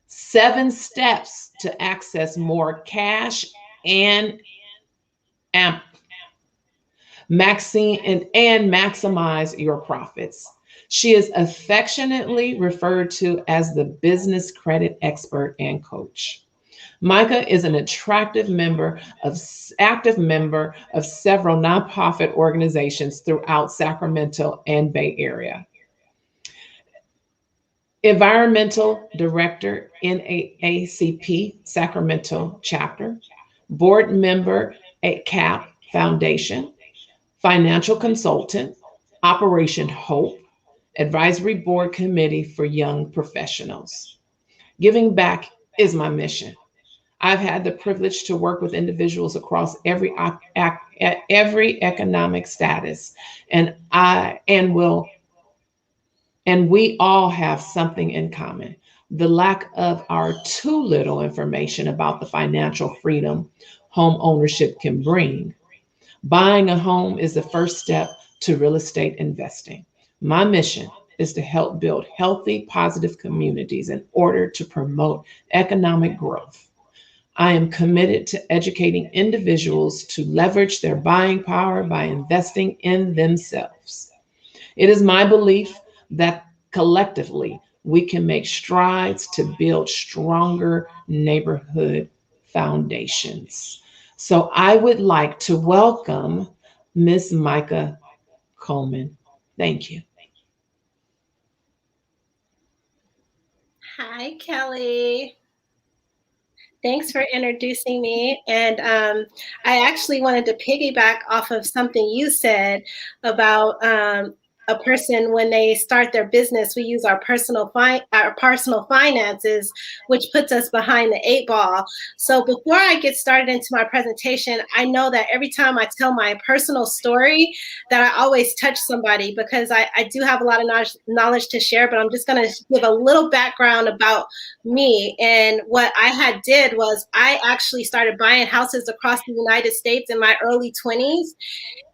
7 steps to access more cash and maximize your profits. She is affectionately referred to as the business credit expert and coach. Micah is an active member of several nonprofit organizations throughout Sacramento and Bay Area. Environmental Director, NAACP Sacramento Chapter, Board Member at CAP Foundation, Financial Consultant, Operation Hope, Advisory Board Committee for Young Professionals. Giving back is my mission. I've had the privilege to work with individuals across every economic status, and we all have something in common: the lack of our too little information about the financial freedom home ownership can bring. Buying a home is the first step to real estate investing. My mission is to help build healthy, positive communities in order to promote economic growth. I am committed to educating individuals to leverage their buying power by investing in themselves. It is my belief that collectively we can make strides to build stronger neighborhood foundations. So I would like to welcome Ms. Micah Coleman. Thank you. Hi, Kelly. Thanks for introducing me. And I actually wanted to piggyback off of something you said about a person, when they start their business, we use our personal finances, which puts us behind the 8 ball. So before I get started into my presentation, I know that every time I tell my personal story, that I always touch somebody, because I do have a lot of knowledge to share, but I'm just going to give a little background about me. And what I did was I actually started buying houses across the United States in my early 20s.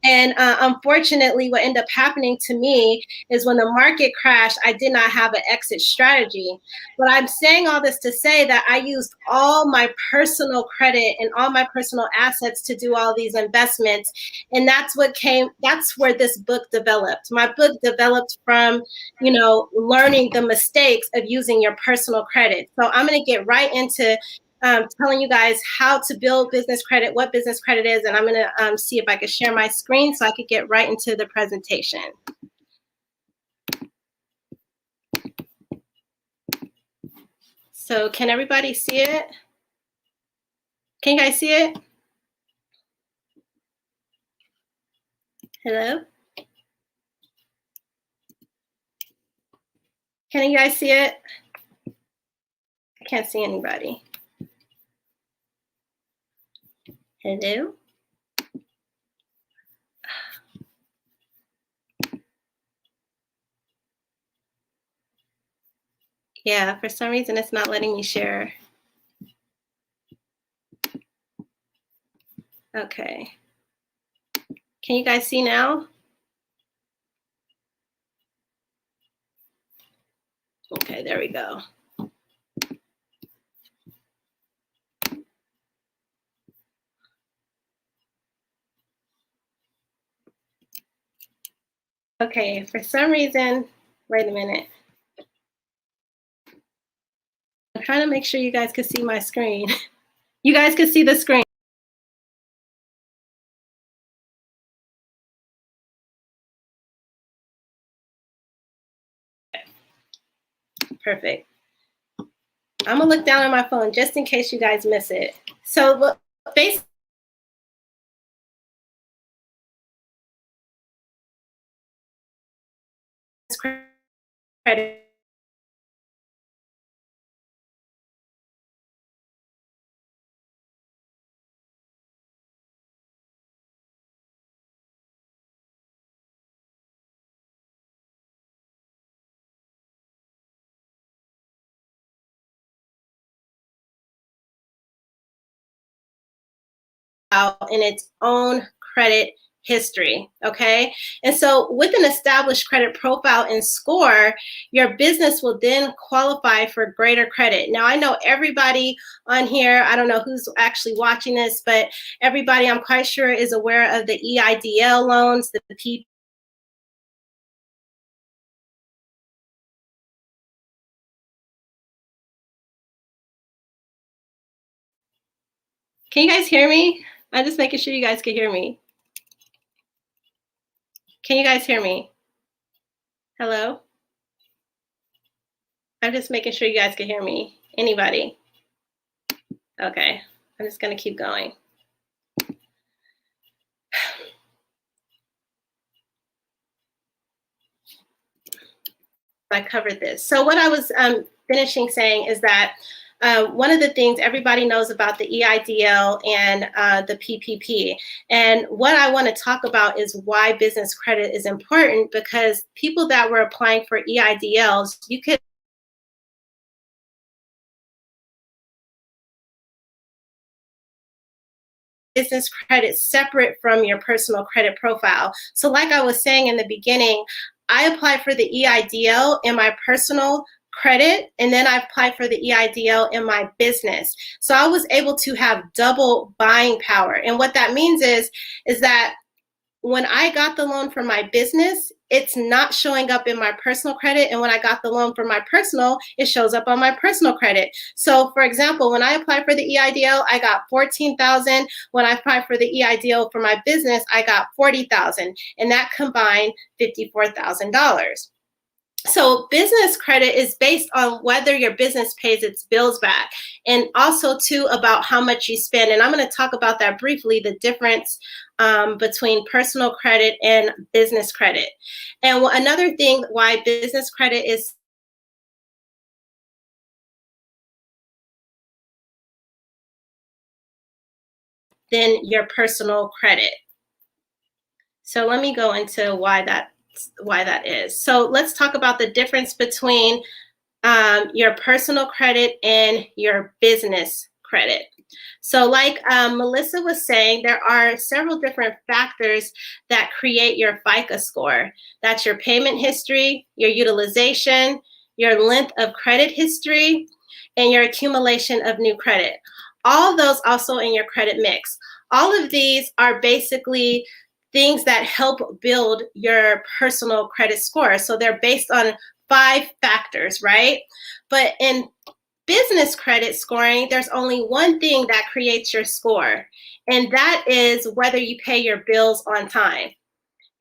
And unfortunately, what ended up happening to to me is when the market crashed, I did not have an exit strategy. But I'm saying all this to say that I used all my personal credit and all my personal assets to do all these investments. And that's where this book developed. My book developed from, learning the mistakes of using your personal credit. So I'm going to get right into telling you guys how to build business credit, what business credit is, and I'm going to see if I can share my screen so I could get right into the presentation. So can everybody see it? Can you guys see it? Hello? Can you guys see it? I can't see anybody. Hello? Yeah, for some reason it's not letting me share. Okay. Can you guys see now? Okay, there we go. Okay, for some reason, wait a minute. I'm trying to make sure you guys can see my screen. You guys can see the screen. Perfect. I'm gonna look down on my phone just in case you guys miss it. So basically, credit out in its own credit history, okay? And so with an established credit profile and score, your business will then qualify for greater credit. Now, I know everybody on here, I don't know who's actually watching this, but everybody I'm quite sure is aware of the EIDL loans, the P. Can you guys hear me? I'm just making sure you guys can hear me. Can you guys hear me? Hello? I'm just making sure you guys can hear me. Anybody? Okay, I'm just gonna keep going. I covered this. So what I was finishing saying is that one of the things everybody knows about the EIDL and the PPP. And what I want to talk about is why business credit is important, because people that were applying for EIDLs, you could business credit separate from your personal credit profile. So like I was saying in the beginning, I applied for the EIDL in my personal credit, and then I applied for the EIDL in my business. So I was able to have double buying power. And what that means is that when I got the loan for my business, it's not showing up in my personal credit. And when I got the loan for my personal, it shows up on my personal credit. So for example, when I applied for the EIDL, I got $14,000. When I applied for the EIDL for my business, I got $40,000, and that combined $54,000. So business credit is based on whether your business pays its bills back, and also too about how much you spend. And I'm going to talk about that briefly, the difference between personal credit and business credit. And another thing why business credit is than your personal credit. So let me go into why that is. So let's talk about the difference between your personal credit and your business credit. So like Melissa was saying, there are several different factors that create your FICO score. That's your payment history, your utilization, your length of credit history, and your accumulation of new credit. All those also in your credit mix. All of these are basically things that help build your personal credit score. So they're based on 5 factors, right? But in business credit scoring, there's only one thing that creates your score, and that is whether you pay your bills on time.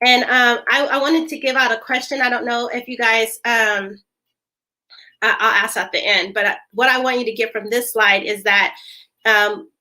And I wanted to give out a question. I don't know if you guys, I'll ask at the end, but what I want you to get from this slide is that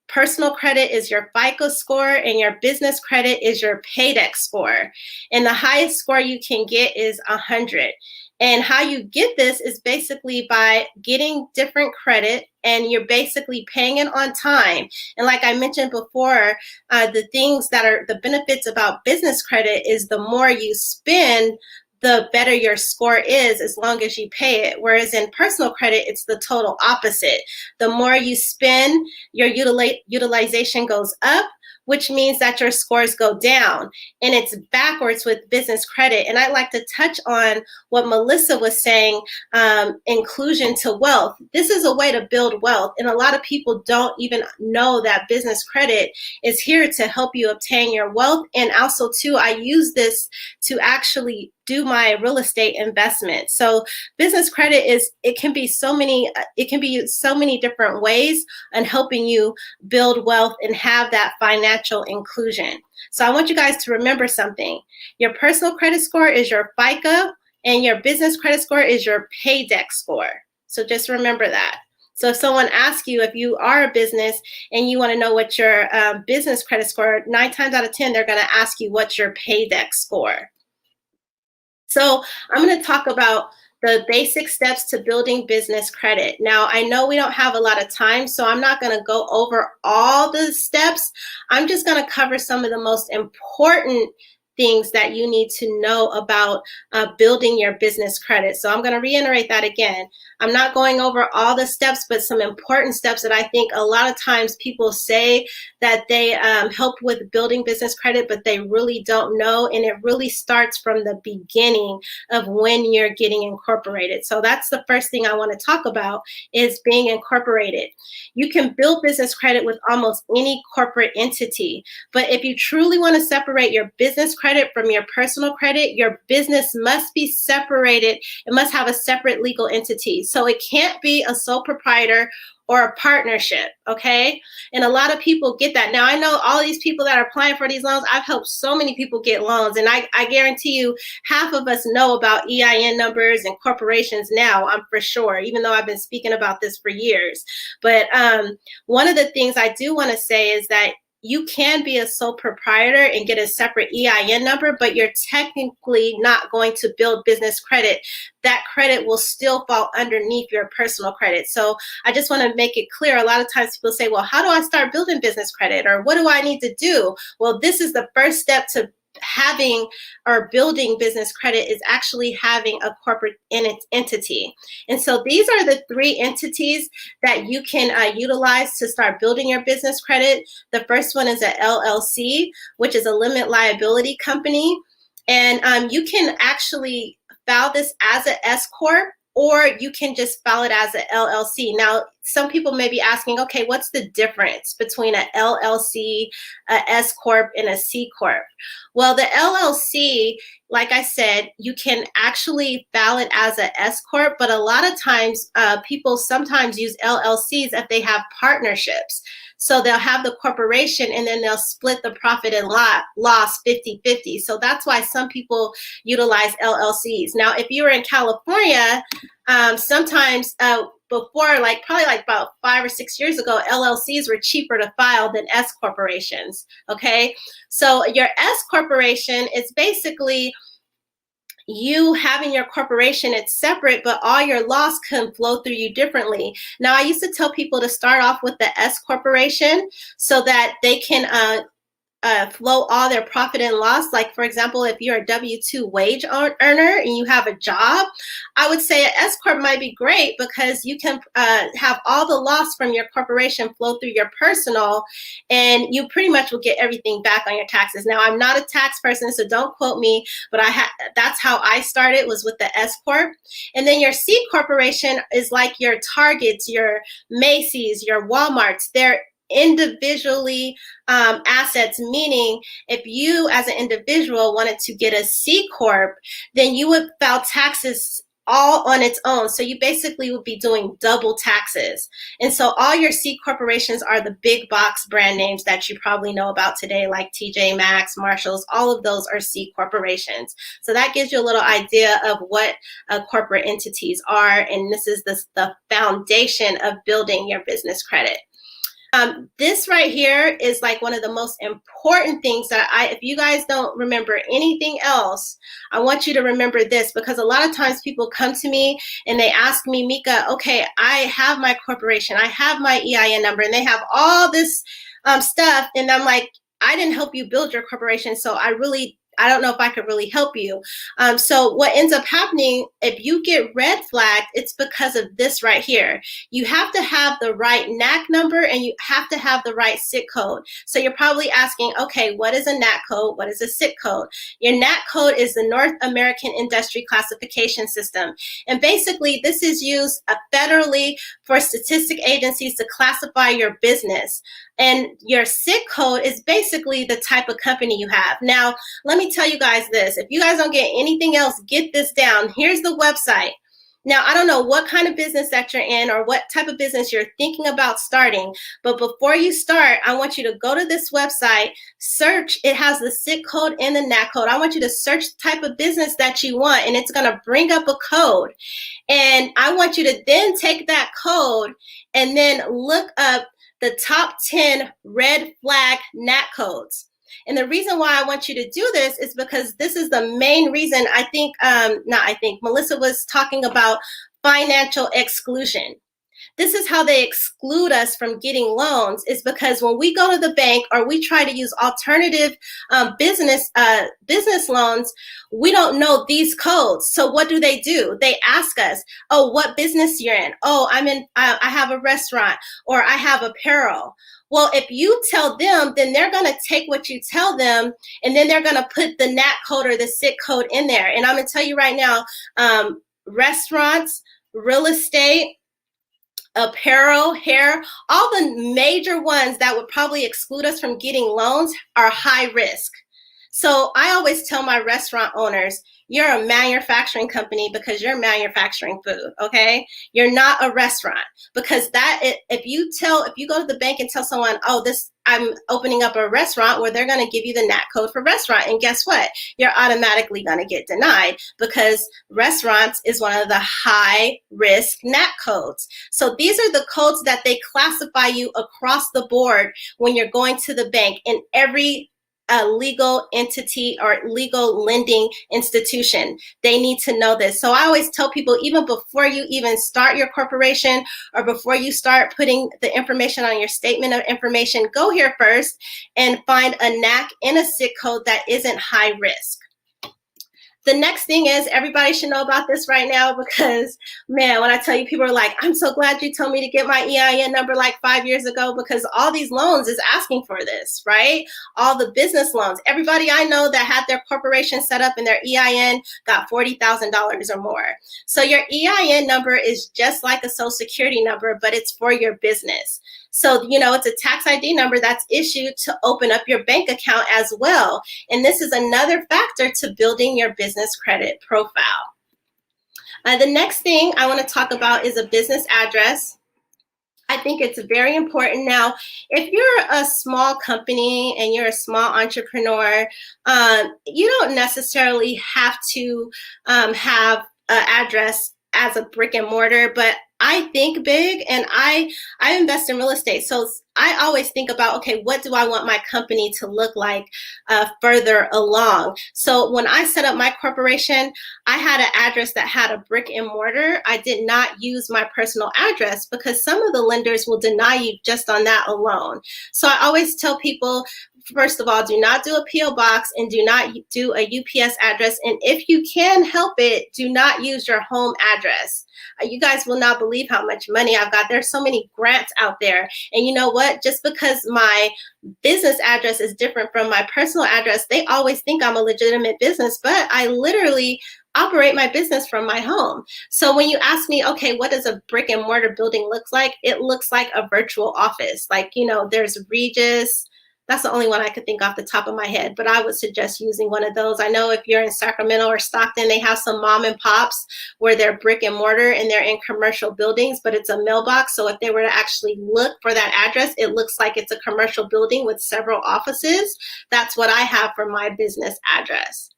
personal credit is your FICO score and your business credit is your PAYDEX score. And the highest score you can get is 100. And how you get this is basically by getting different credit, and you're basically paying it on time. And like I mentioned before, the things that are the benefits about business credit is the more you spend, the better your score is as long as you pay it. Whereas in personal credit, it's the total opposite. The more you spend, your utilization goes up, which means that your scores go down. And it's backwards with business credit. And I'd like to touch on what Melissa was saying, inclusion to wealth. This is a way to build wealth. And a lot of people don't even know that business credit is here to help you obtain your wealth. And also too, I use this to actually do my real estate investment. So business credit it can be used so many different ways in helping you build wealth and have that financial inclusion. So I want you guys to remember something. Your personal credit score is your FICO, and your business credit score is your PAYDEX score. So just remember that. So if someone asks you if you are a business and you want to know what your business credit score, 9 times out of 10, they're going to ask you what's your PAYDEX score. So I'm going to talk about the basic steps to building business credit. Now, I know we don't have a lot of time, so I'm not going to go over all the steps. I'm just going to cover some of the most important things that you need to know about building your business credit. So I'm going to reiterate that again. I'm not going over all the steps, but some important steps that I think a lot of times people say that they help with building business credit, but they really don't know. And it really starts from the beginning of when you're getting incorporated. So that's the first thing I want to talk about is being incorporated. You can build business credit with almost any corporate entity, but if you truly want to separate your business credit from your personal credit, your business must be separated. It must have a separate legal entity. So it can't be a sole proprietor or a partnership, okay? And a lot of people get that. Now, I know all these people that are applying for these loans, I've helped so many people get loans, and I guarantee you half of us know about EIN numbers and corporations now, I'm for sure, even though I've been speaking about this for years. But one of the things I do want to say is that you can be a sole proprietor and get a separate EIN number, but you're technically not going to build business credit. That credit will still fall underneath your personal credit. So I just want to make it clear. A lot of times people say, well, how do I start building business credit? Or what do I need to do? Well, this is the first step to having or building business credit is actually having a corporate entity. And so these are the 3 entities that you can utilize to start building your business credit. The first one is a LLC, which is a limited liability company. And you can actually file this as an S Corp, or you can just file it as an LLC. Now, some people may be asking, okay, what's the difference between an LLC, a S Corp, and a C Corp? Well, the LLC, like I said, you can actually file it as a S Corp, but a lot of times people sometimes use LLCs if they have partnerships. So they'll have the corporation and then they'll split the profit and loss 50-50. So that's why some people utilize LLCs. Now, if you were in California, sometimes before, probably about 5 or 6 years ago, LLCs were cheaper to file than S corporations, okay? So your S corporation is basically you having your corporation, it's separate, but all your loss can flow through you differently. Now, I used to tell people to start off with the S corporation so that they can flow all their profit and loss. Like, for example, if you're a W-2 wage earner and you have a job, I would say an S Corp might be great because you can have all the loss from your corporation flow through your personal, and you pretty much will get everything back on your taxes. Now, I'm not a tax person, so don't quote me, but that's how I started, was with the S Corp. And then your C Corporation is like your Targets, your Macy's, your Walmarts. They're individually assets, meaning if you as an individual wanted to get a C Corp, then you would file taxes all on its own. So you basically would be doing double taxes. And so all your C corporations are the big box brand names that you probably know about today, like TJ Maxx, Marshalls. All of those are C corporations. So that gives you a little idea of what corporate entities are. And this is the foundation of building your business credit. This right here is like one of the most important things that if you guys don't remember anything else, I want you to remember this, because a lot of times people come to me and they ask me, Mika, okay, I have my corporation, I have my EIN number, and they have all this stuff. And I'm like, I didn't help you build your corporation, so I don't know if I could really help you. So what ends up happening, if you get red flagged, it's because of this right here. You have to have the right NAC number and you have to have the right SIC code. So you're probably asking, okay, what is a NAC code? What is a SIC code? Your NAC code is the North American Industry Classification System. And basically this is used federally for statistic agencies to classify your business. And your SIC code is basically the type of company you have. Now, let me tell you guys this. If you guys don't get anything else, get this down. Here's the website. Now, I don't know what kind of business that you're in or what type of business you're thinking about starting, but before you start, I want you to go to this website, search. It has the SIC code and the NAC code. I want you to search the type of business that you want, and it's going to bring up a code. And I want you to then take that code and then look up the top 10 red flag NAC codes. And the reason why I want you to do this is because this is the main reason Melissa was talking about financial exclusion. This is how they exclude us from getting loans, is because when we go to the bank or we try to use alternative business loans, we don't know these codes. So what do? They ask us, oh, what business you're in? Oh, I have a restaurant, or I have apparel. Well, if you tell them, then they're going to take what you tell them, and then they're going to put the NAC code or the SIC code in there. And I'm going to tell you right now, restaurants, real estate, apparel, hair, all the major ones that would probably exclude us from getting loans are high risk. So I always tell my restaurant owners, you're a manufacturing company because you're manufacturing food, okay? You're not a restaurant, because if you go to the bank and tell someone, oh, I'm opening up a restaurant, where they're going to give you the NAC code for restaurant, and guess what? You're automatically going to get denied, because restaurants is one of the high risk NAC codes. So these are the codes that they classify you across the board when you're going to the bank in every a legal entity or legal lending institution. They need to know this. So I always tell people, even before you even start your corporation or before you start putting the information on your statement of information, go here first and find a NAC and a SIC code that isn't high risk. The next thing is, everybody should know about this right now, because, man, when I tell you, people are like, I'm so glad you told me to get my EIN number like 5 years ago, because all these loans is asking for this, right? All the business loans. Everybody I know that had their corporation set up and their EIN got $40,000 or more. So your EIN number is just like a social security number, but it's for your business. So, it's a tax ID number that's issued to open up your bank account as well. And this is another factor to building your business credit profile. The next thing I want to talk about is a business address. I think it's very important. Now, if you're a small company and you're a small entrepreneur, you don't necessarily have to have an address as a brick and mortar, but I think big, and I invest in real estate. So I always think about, okay, what do I want my company to look like further along? So when I set up my corporation, I had an address that had a brick and mortar. I did not use my personal address because some of the lenders will deny you just on that alone. So I always tell people, first of all, do not do a P.O. box and do not do a UPS address. And if you can help it, do not use your home address. You guys will not believe how much money I've got. There's so many grants out there. And you know what? Just because my business address is different from my personal address, they always think I'm a legitimate business, but I literally operate my business from my home. So when you ask me, okay, what does a brick and mortar building look like? It looks like a virtual office. Like, you know, there's Regis. That's the only one I could think off the top of my head, but I would suggest using one of those. I know if you're in Sacramento or Stockton, they have some mom and pops where they're brick and mortar and they're in commercial buildings, but it's a mailbox. So if they were to actually look for that address, it looks like it's a commercial building with several offices. That's what I have for my business address.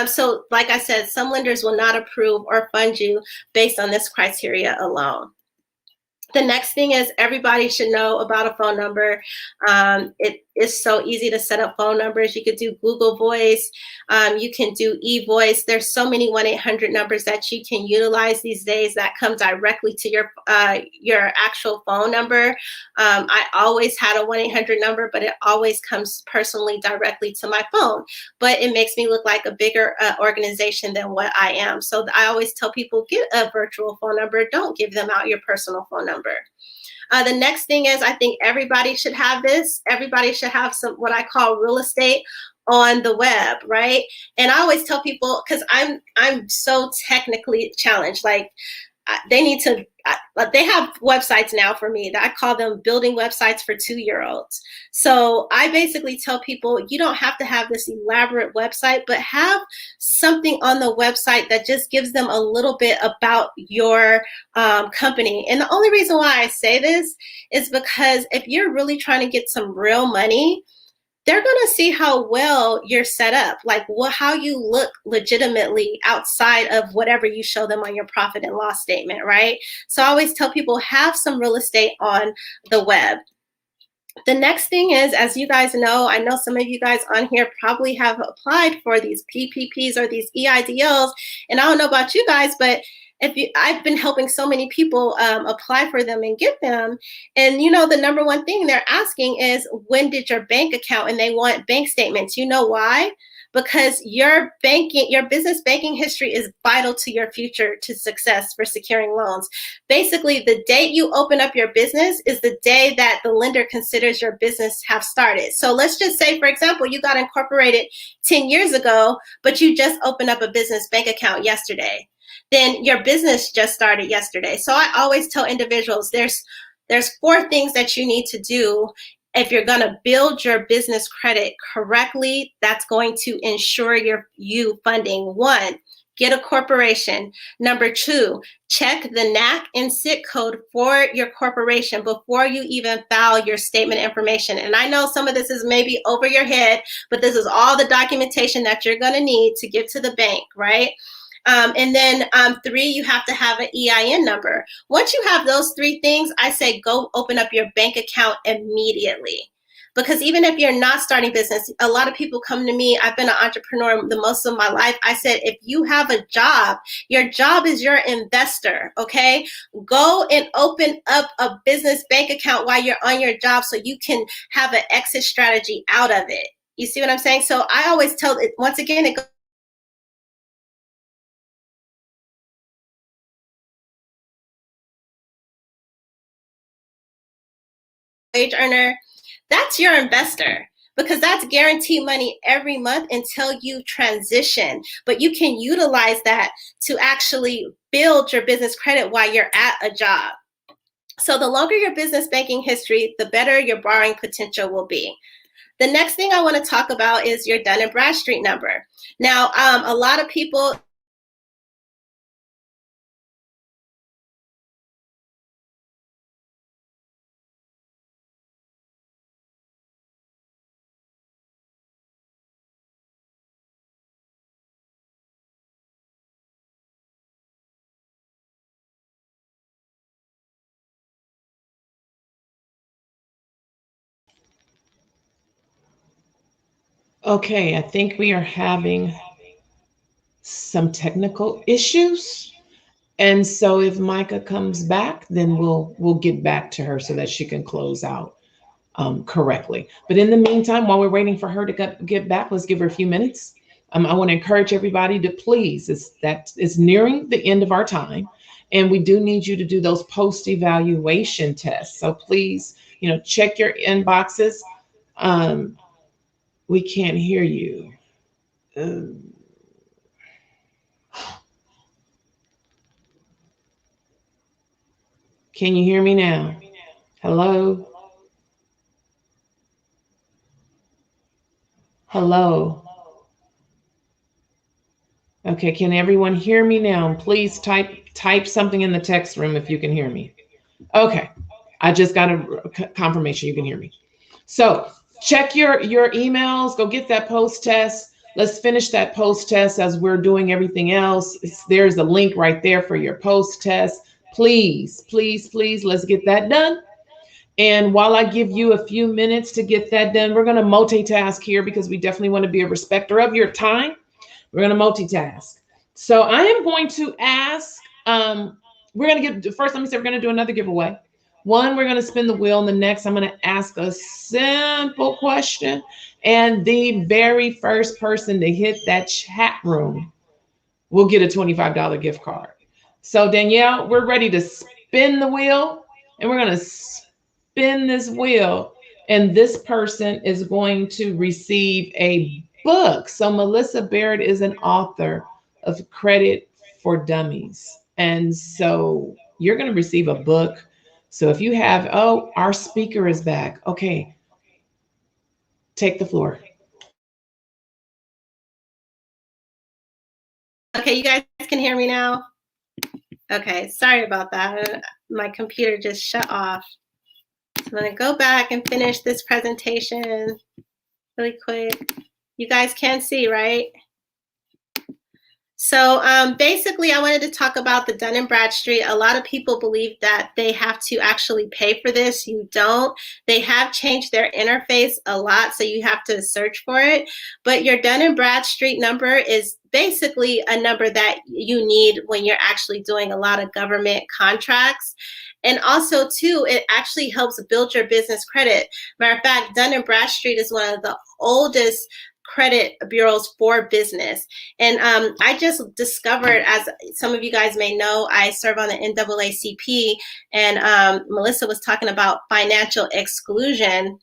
So like I said, some lenders will not approve or fund you based on this criteria alone. The next thing is everybody should know about a phone number. It is so easy to set up phone numbers. You could do Google Voice. You can do eVoice. There's so many 1-800 numbers that you can utilize these days that come directly to your actual phone number. I always had a 1-800 number, but it always comes personally directly to my phone. But it makes me look like a bigger organization than what I am. So I always tell people, get a virtual phone number. Don't give them out your personal phone number. The next thing is, I think everybody should have this. Everybody should have some, what I call real estate on the web, right? And I always tell people, because I'm so technically challenged, like they need to, they have websites now for me that I call them building websites for 2-year-olds. So I basically tell people, you don't have to have this elaborate website, but have something on the website that just gives them a little bit about your company. And the only reason why I say this is because if you're really trying to get some real money, they're going to see how well you're set up, like how you look legitimately outside of whatever you show them on your profit and loss statement, right? So I always tell people, have some real estate on the web. The next thing is, as you guys know, I know some of you guys on here probably have applied for these PPPs or these EIDLs, and I don't know about you guys, but I've been helping so many people apply for them and get them. And, you know, the number one thing they're asking is, when did your bank account? And they want bank statements. You know why? Because your business banking history is vital to your future to success for securing loans. Basically, the date you open up your business is the day that the lender considers your business have started. So let's just say, for example, you got incorporated 10 years ago, but you just opened up a business bank account yesterday. Then your business just started yesterday. So I always tell individuals, there's 4 things that you need to do if you're going to build your business credit correctly. That's going to ensure you funding. 1, get a corporation. Number 2, check the NAC and SIC code for your corporation before you even file your statement information. And I know some of this is maybe over your head, but this is all the documentation that you're going to need to give to the bank, right? And then 3, you have to have an EIN number. Once you have those 3 things, I say go open up your bank account immediately. Because even if you're not starting business, a lot of people come to me. I've been an entrepreneur the most of my life. I said, if you have a job, your job is your investor, okay? Go and open up a business bank account while you're on your job so you can have an exit strategy out of it. You see what I'm saying? So I always tell it, once again, it goes wage earner, that's your investor, because that's guaranteed money every month until you transition. But you can utilize that to actually build your business credit while you're at a job. So the longer your business banking history, the better your borrowing potential will be. The next thing I want to talk about is your Dun & Bradstreet number. Now, a lot of people Okay, I think we are having some technical issues. And so if Micah comes back, then we'll get back to her so that she can close out. correctly. But in the meantime, while we're waiting for her to get back, let's give her a few minutes. I want to encourage everybody to please, it's nearing the end of our time, and we do need you to do those post-evaluation tests. So please, check your inboxes. We can't hear you. Can you hear me now? Hello? Hello? Okay, can everyone hear me now? Please type something in the text room if you can hear me. Okay, I just got a confirmation you can hear me. So check your emails, go get that post test. Let's finish that post test as we're doing everything else. There's a link right there for your post test. Please, please, please, let's get that done. And while I give you a few minutes to get that done, we're going to multitask here because we definitely want to be a respecter of your time. We're going to multitask. So I am going to ask, we're going to give, first let me say we're going to do another giveaway. One, we're going to spin the wheel, and the next I'm going to ask a simple question. And the very first person to hit that chat room will get a $25 gift card. So Danielle, we're ready to spin the wheel, and we're going to spin this wheel, and this person is going to receive a book. So Melissa Barrett is an author of Credit for Dummies. And so you're going to receive a book. So if you have, oh, our speaker is back. Okay. Take the floor. Okay, you guys can hear me now? Okay, sorry about that. My computer just shut off. So I'm going to go back and finish this presentation really quick. You guys can see, right? So basically, I wanted to talk about the Dun & Bradstreet. A lot of people believe that they have to actually pay for this. You don't. They have changed their interface a lot, so you have to search for it. But your Dun & Bradstreet number is basically a number that you need when you're actually doing a lot of government contracts. And also, too, it actually helps build your business credit. Matter of fact, Dun & Bradstreet is one of the oldest credit bureaus for business. And I just discovered, as some of you guys may know, I serve on the NAACP, and Melissa was talking about financial exclusion.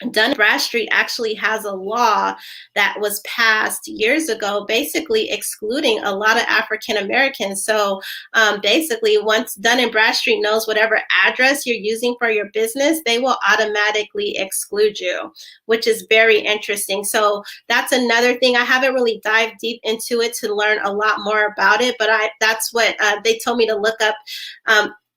Dun & Bradstreet actually has a law that was passed years ago, basically excluding a lot of African Americans. So basically, once Dun & Bradstreet knows whatever address you're using for your business, they will automatically exclude you, which is very interesting. So that's another thing. I haven't really dived deep into it to learn a lot more about it, but that's what they told me to look up.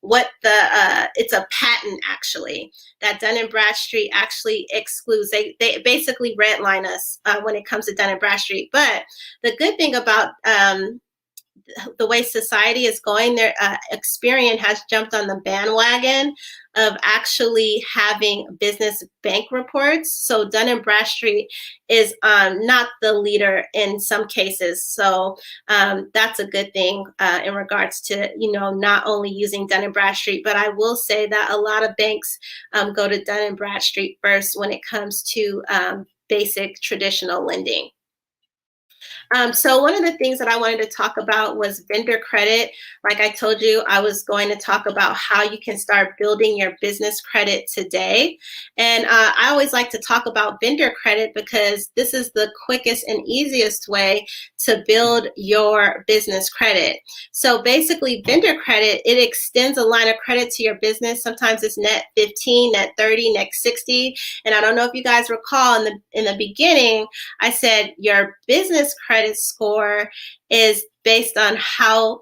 What it's a patent actually that Dun & Bradstreet actually excludes. They basically redline us when it comes to Dun & Bradstreet. But the good thing about the way society is going, their Experian has jumped on the bandwagon of actually having business bank reports. So Dun & Bradstreet is not the leader in some cases. So that's a good thing in regards to, not only using Dun & Bradstreet, but I will say that a lot of banks go to Dun & Bradstreet first when it comes to basic traditional lending. So one of the things that I wanted to talk about was vendor credit. Like I told you, I was going to talk about how you can start building your business credit today. And I always like to talk about vendor credit because this is the quickest and easiest way to build your business credit. So basically, vendor credit, it extends a line of credit to your business. Sometimes it's net 15, net 30, net 60. And I don't know if you guys recall in the beginning, I said your business credit score is based on how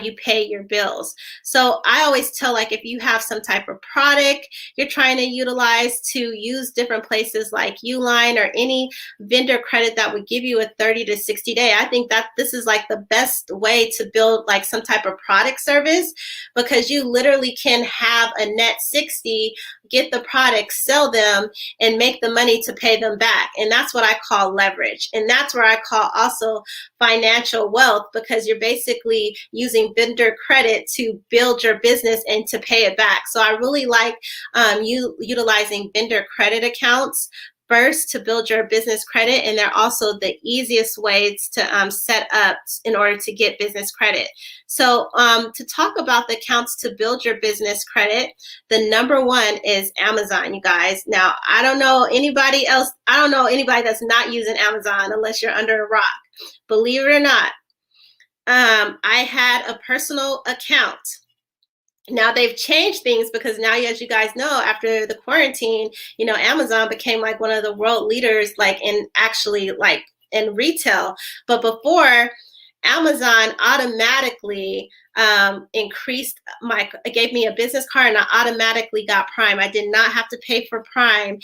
you pay your bills. So I always tell, like, if you have some type of product you're trying to utilize, to use different places like Uline or any vendor credit that would give you a 30 to 60 day. I think that this is like the best way to build like some type of product service, because you literally can have a net 60, get the product, sell them, and make the money to pay them back. And that's what I call leverage. And that's where I call also financial wealth, because you're basically actually using vendor credit to build your business and to pay it back. So I really like you utilizing vendor credit accounts first to build your business credit, and they're also the easiest ways to set up in order to get business credit. So to talk about the accounts to build your business credit, the number one is Amazon, you guys. Now, I don't know anybody else. I don't know anybody that's not using Amazon unless you're under a rock. Believe it or not, I had a personal account. Now they've changed things because now, as you guys know, after the quarantine, Amazon became like one of the world leaders, like in retail. But before, Amazon automatically gave me a business card, and I automatically got Prime. I did not have to pay for Prime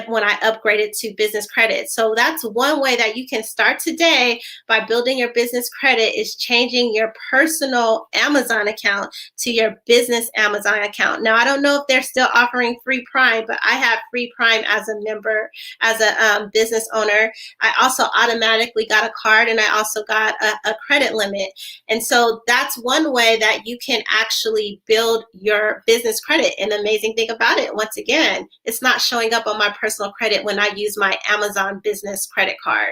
when I upgraded to business credit. So that's one way that you can start today by building your business credit, is changing your personal Amazon account to your business Amazon account. Now, I don't know if they're still offering free Prime, but I have free Prime as a member, as a business owner. I also automatically got a card, and I also got a credit limit. And so that's one way that you can actually build your business credit. And the amazing thing about it, once again, it's not showing up on my personal credit when I use my Amazon business credit card.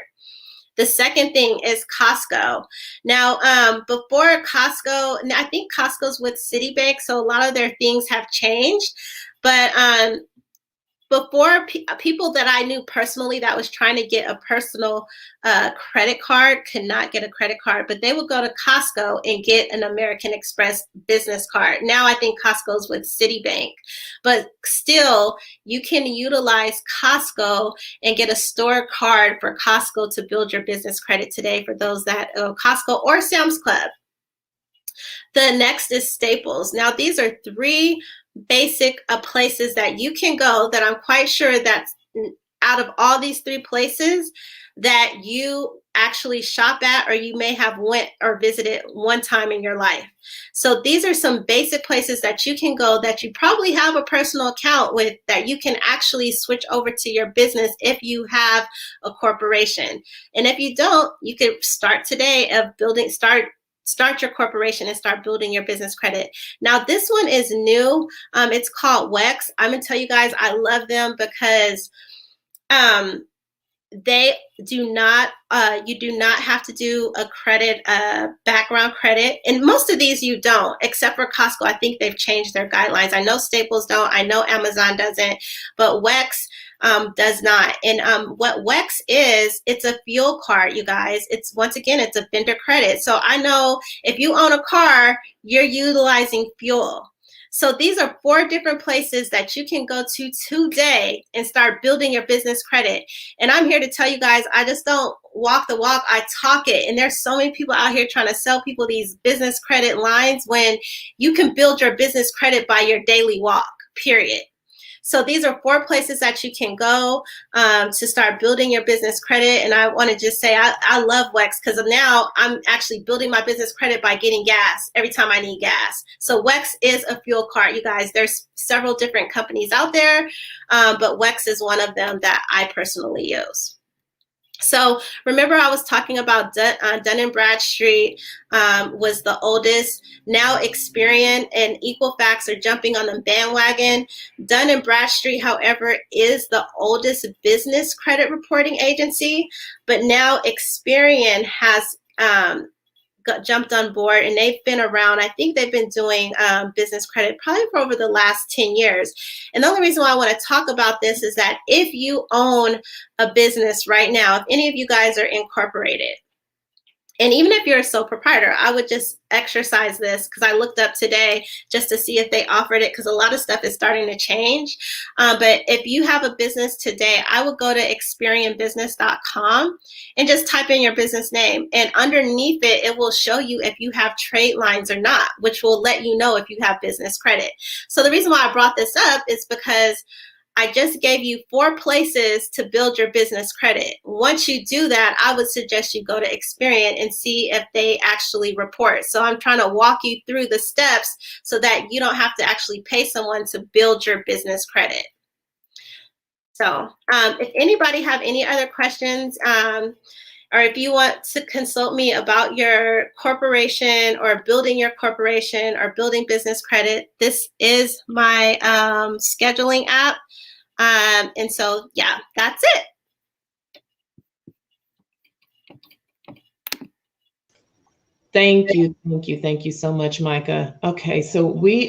The second thing is Costco. Now, before Costco, I think Costco's with Citibank, so a lot of their things have changed. But before, people that I knew personally that was trying to get a personal credit card could not get a credit card, but they would go to Costco and get an American Express business card. Now I think Costco's with Citibank, but still you can utilize Costco and get a store card for Costco to build your business credit today for those that Costco or Sam's Club. The next is Staples. Now these are three basic places that you can go that I'm quite sure that out of all these three places that you actually shop at, or you may have went or visited one time in your life. So these are some basic places that you can go that you probably have a personal account with, that you can actually switch over to your business if you have a corporation. And if you don't, you could start today of start your corporation and start building your business credit. Now, this one is new. It's called WEX. I'm going to tell you guys, I love them because they do not, you do not have to do a credit, background credit. And most of these you don't, except for Costco. I think they've changed their guidelines. I know Staples don't. I know Amazon doesn't, but WEX does not. And what WEX is, it's a fuel card, you guys. It's, once again, it's a vendor credit. So I know if you own a car, you're utilizing fuel. So these are 4 different places that you can go to today and start building your business credit. And I'm here to tell you guys, I just don't walk the walk, I talk it. And there's so many people out here trying to sell people these business credit lines when you can build your business credit by your daily walk, period. So these are 4 places that you can go to start building your business credit. And I want to just say I love WEX because now I'm actually building my business credit by getting gas every time I need gas. So WEX is a fuel card, you guys. There's several different companies out there, but WEX is one of them that I personally use. So remember, I was talking about Dun & Bradstreet was the oldest. Now Experian and Equifax are jumping on the bandwagon. Dun & Bradstreet, however, is the oldest business credit reporting agency, but now Experian has jumped on board, and they've been around. I think they've been doing business credit probably for over the last 10 years. And the only reason why I want to talk about this is that if you own a business right now, if any of you guys are incorporated, and even if you're a sole proprietor, I would just exercise this because I looked up today just to see if they offered it, because a lot of stuff is starting to change. But if you have a business today, I would go to experianbusiness.com and just type in your business name. And underneath it, it will show you if you have trade lines or not, which will let you know if you have business credit. So the reason why I brought this up is because I just gave you 4 places to build your business credit. Once you do that, I would suggest you go to Experian and see if they actually report. So I'm trying to walk you through the steps so that you don't have to actually pay someone to build your business credit. So if anybody have any other questions, or if you want to consult me about your corporation or building your corporation or building business credit, this is my scheduling app. And so, yeah, that's it. Thank you, thank you, thank you so much, Micah. Okay, so we,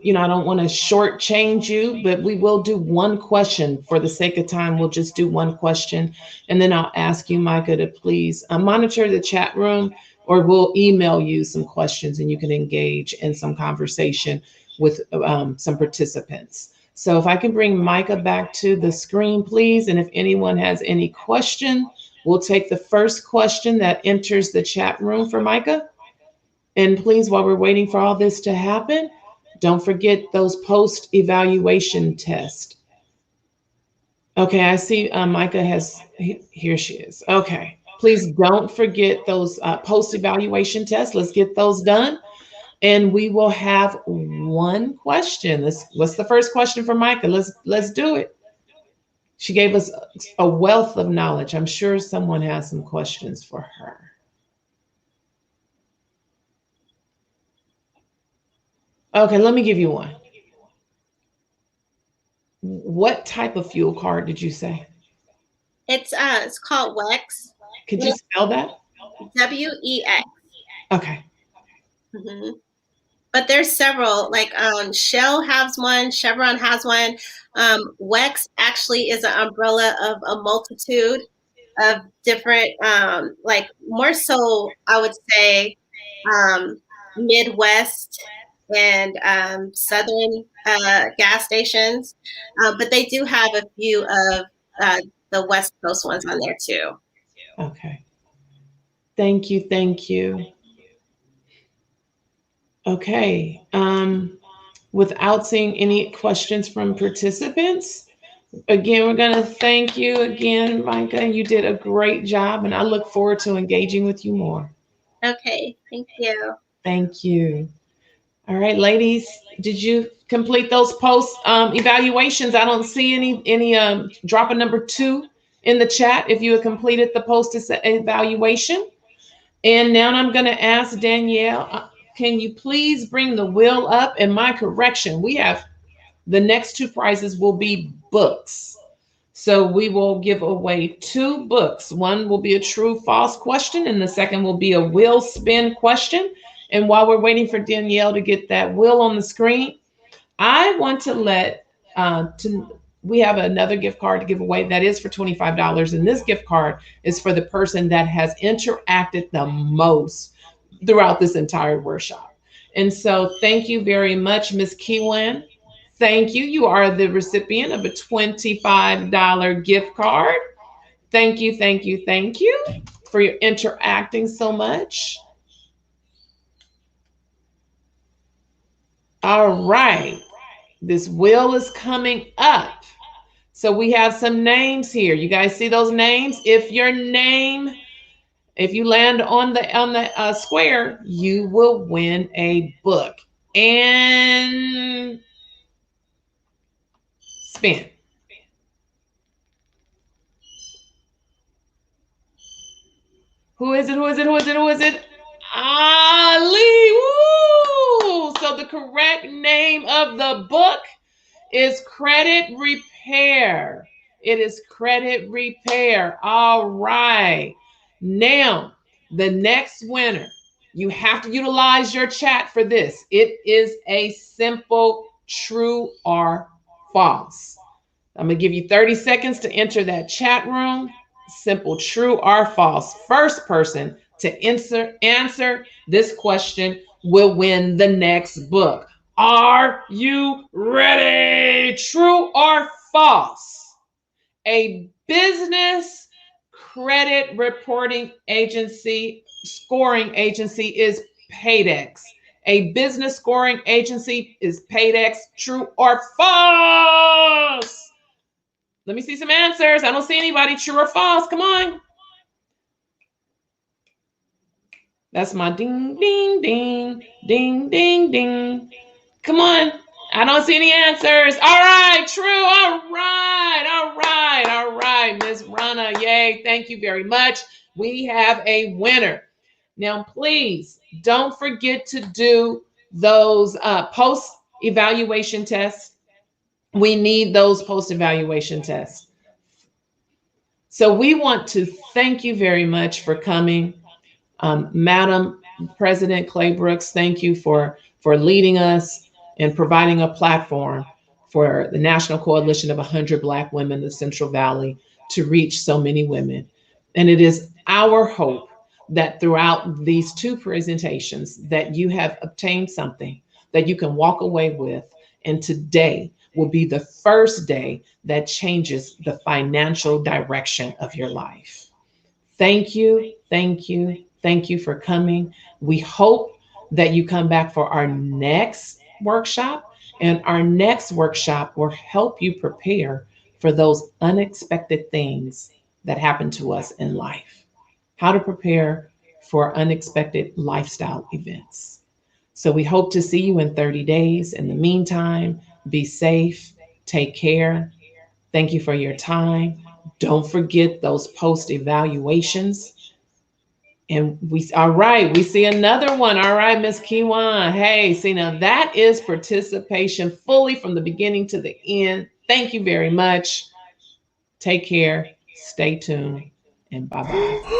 you know, I don't want to shortchange you, but we will do one question for the sake of time. We'll just do one question, and then I'll ask you, Micah, to please monitor the chat room, or we'll email you some questions, and you can engage in some conversation with some participants. So if I can bring Micah back to the screen, please, and if anyone has any question, we'll take the first question that enters the chat room for Micah. And please, while we're waiting for all this to happen, don't forget those post-evaluation tests. Okay, I see Micah has, here she is. Okay, please don't forget those post-evaluation tests. Let's get those done. And we will have one question. What's the first question for Micah? Let's do it. She gave us a wealth of knowledge. I'm sure someone has some questions for her. Okay, let me give you one. What type of fuel card did you say? It's called WEX. Could you spell that? WEX. Okay. Mm-hmm. But there's several, like Shell has one, Chevron has one. WEX actually is an umbrella of a multitude of different, like more so, I would say, Midwest and Southern gas stations. But they do have a few of the West Coast ones on there too. Okay. Thank you. Thank you. Okay. Without seeing any questions from participants, again, we're going to thank you again, Micah. You did a great job, and I look forward to engaging with you more. Okay. Thank you. Thank you. All right, ladies, did you complete those post evaluations? I don't see any drop a number 2 in the chat if you have completed the post evaluation. And now I'm going to ask Danielle, can you please bring the wheel up? And my correction, we have the next 2 prizes will be books. So we will give away 2 books. One will be a true false question, and the second will be a wheel spin question. And while we're waiting for Danielle to get that wheel on the screen, I want to let, we have another gift card to give away that is for $25. And this gift card is for the person that has interacted the most throughout this entire workshop. And so thank you very much, Ms. Keelan. Thank you. You are the recipient of a $25 gift card. Thank you, thank you, thank you for your interacting so much. All right, this wheel is coming up. So we have some names here. You guys see those names? If your name, if you land on the square, you will win a book. And spin. Who is it? Who is it? Who is it? Who is it? Ali. Woo! So the correct name of the book is Credit Repair. It is Credit Repair. All right. Now, the next winner, you have to utilize your chat for this. It is a simple true or false. I'm going to give you 30 seconds to enter that chat room. Simple true or false. First person to answer this question will win the next book. Are you ready? True or false? A business credit reporting agency, scoring agency is Paydex. A business scoring agency is Paydex. True or false? Let me see some answers. I don't see anybody. True or false? Come on. That's my ding, ding, ding, ding, ding, ding. Come on. I don't see any answers. All right, true. All right, all right, all right. Ms. Rana, yay. Thank you very much. We have a winner. Now, please don't forget to do those post-evaluation tests. We need those post-evaluation tests. So we want to thank you very much for coming. Madam President Clay Brooks, thank you for leading us and providing a platform for the National Coalition of 100 Black Women in the Central Valley to reach so many women. And it is our hope that throughout these two presentations that you have obtained something that you can walk away with. And today will be the first day that changes the financial direction of your life. Thank you, thank you, thank you for coming. We hope that you come back for our next workshop, and our next workshop will help you prepare for those unexpected things that happen to us in life. How to prepare for unexpected lifestyle events. So we hope to see you in 30 days. In the meantime, be safe, take care. Thank you for your time. Don't forget those post evaluations. And all right, we see another one. All right, Miss Kiwan. Hey, see, now that is participation fully from the beginning to the end. Thank you very much. Take care, stay tuned, and bye-bye.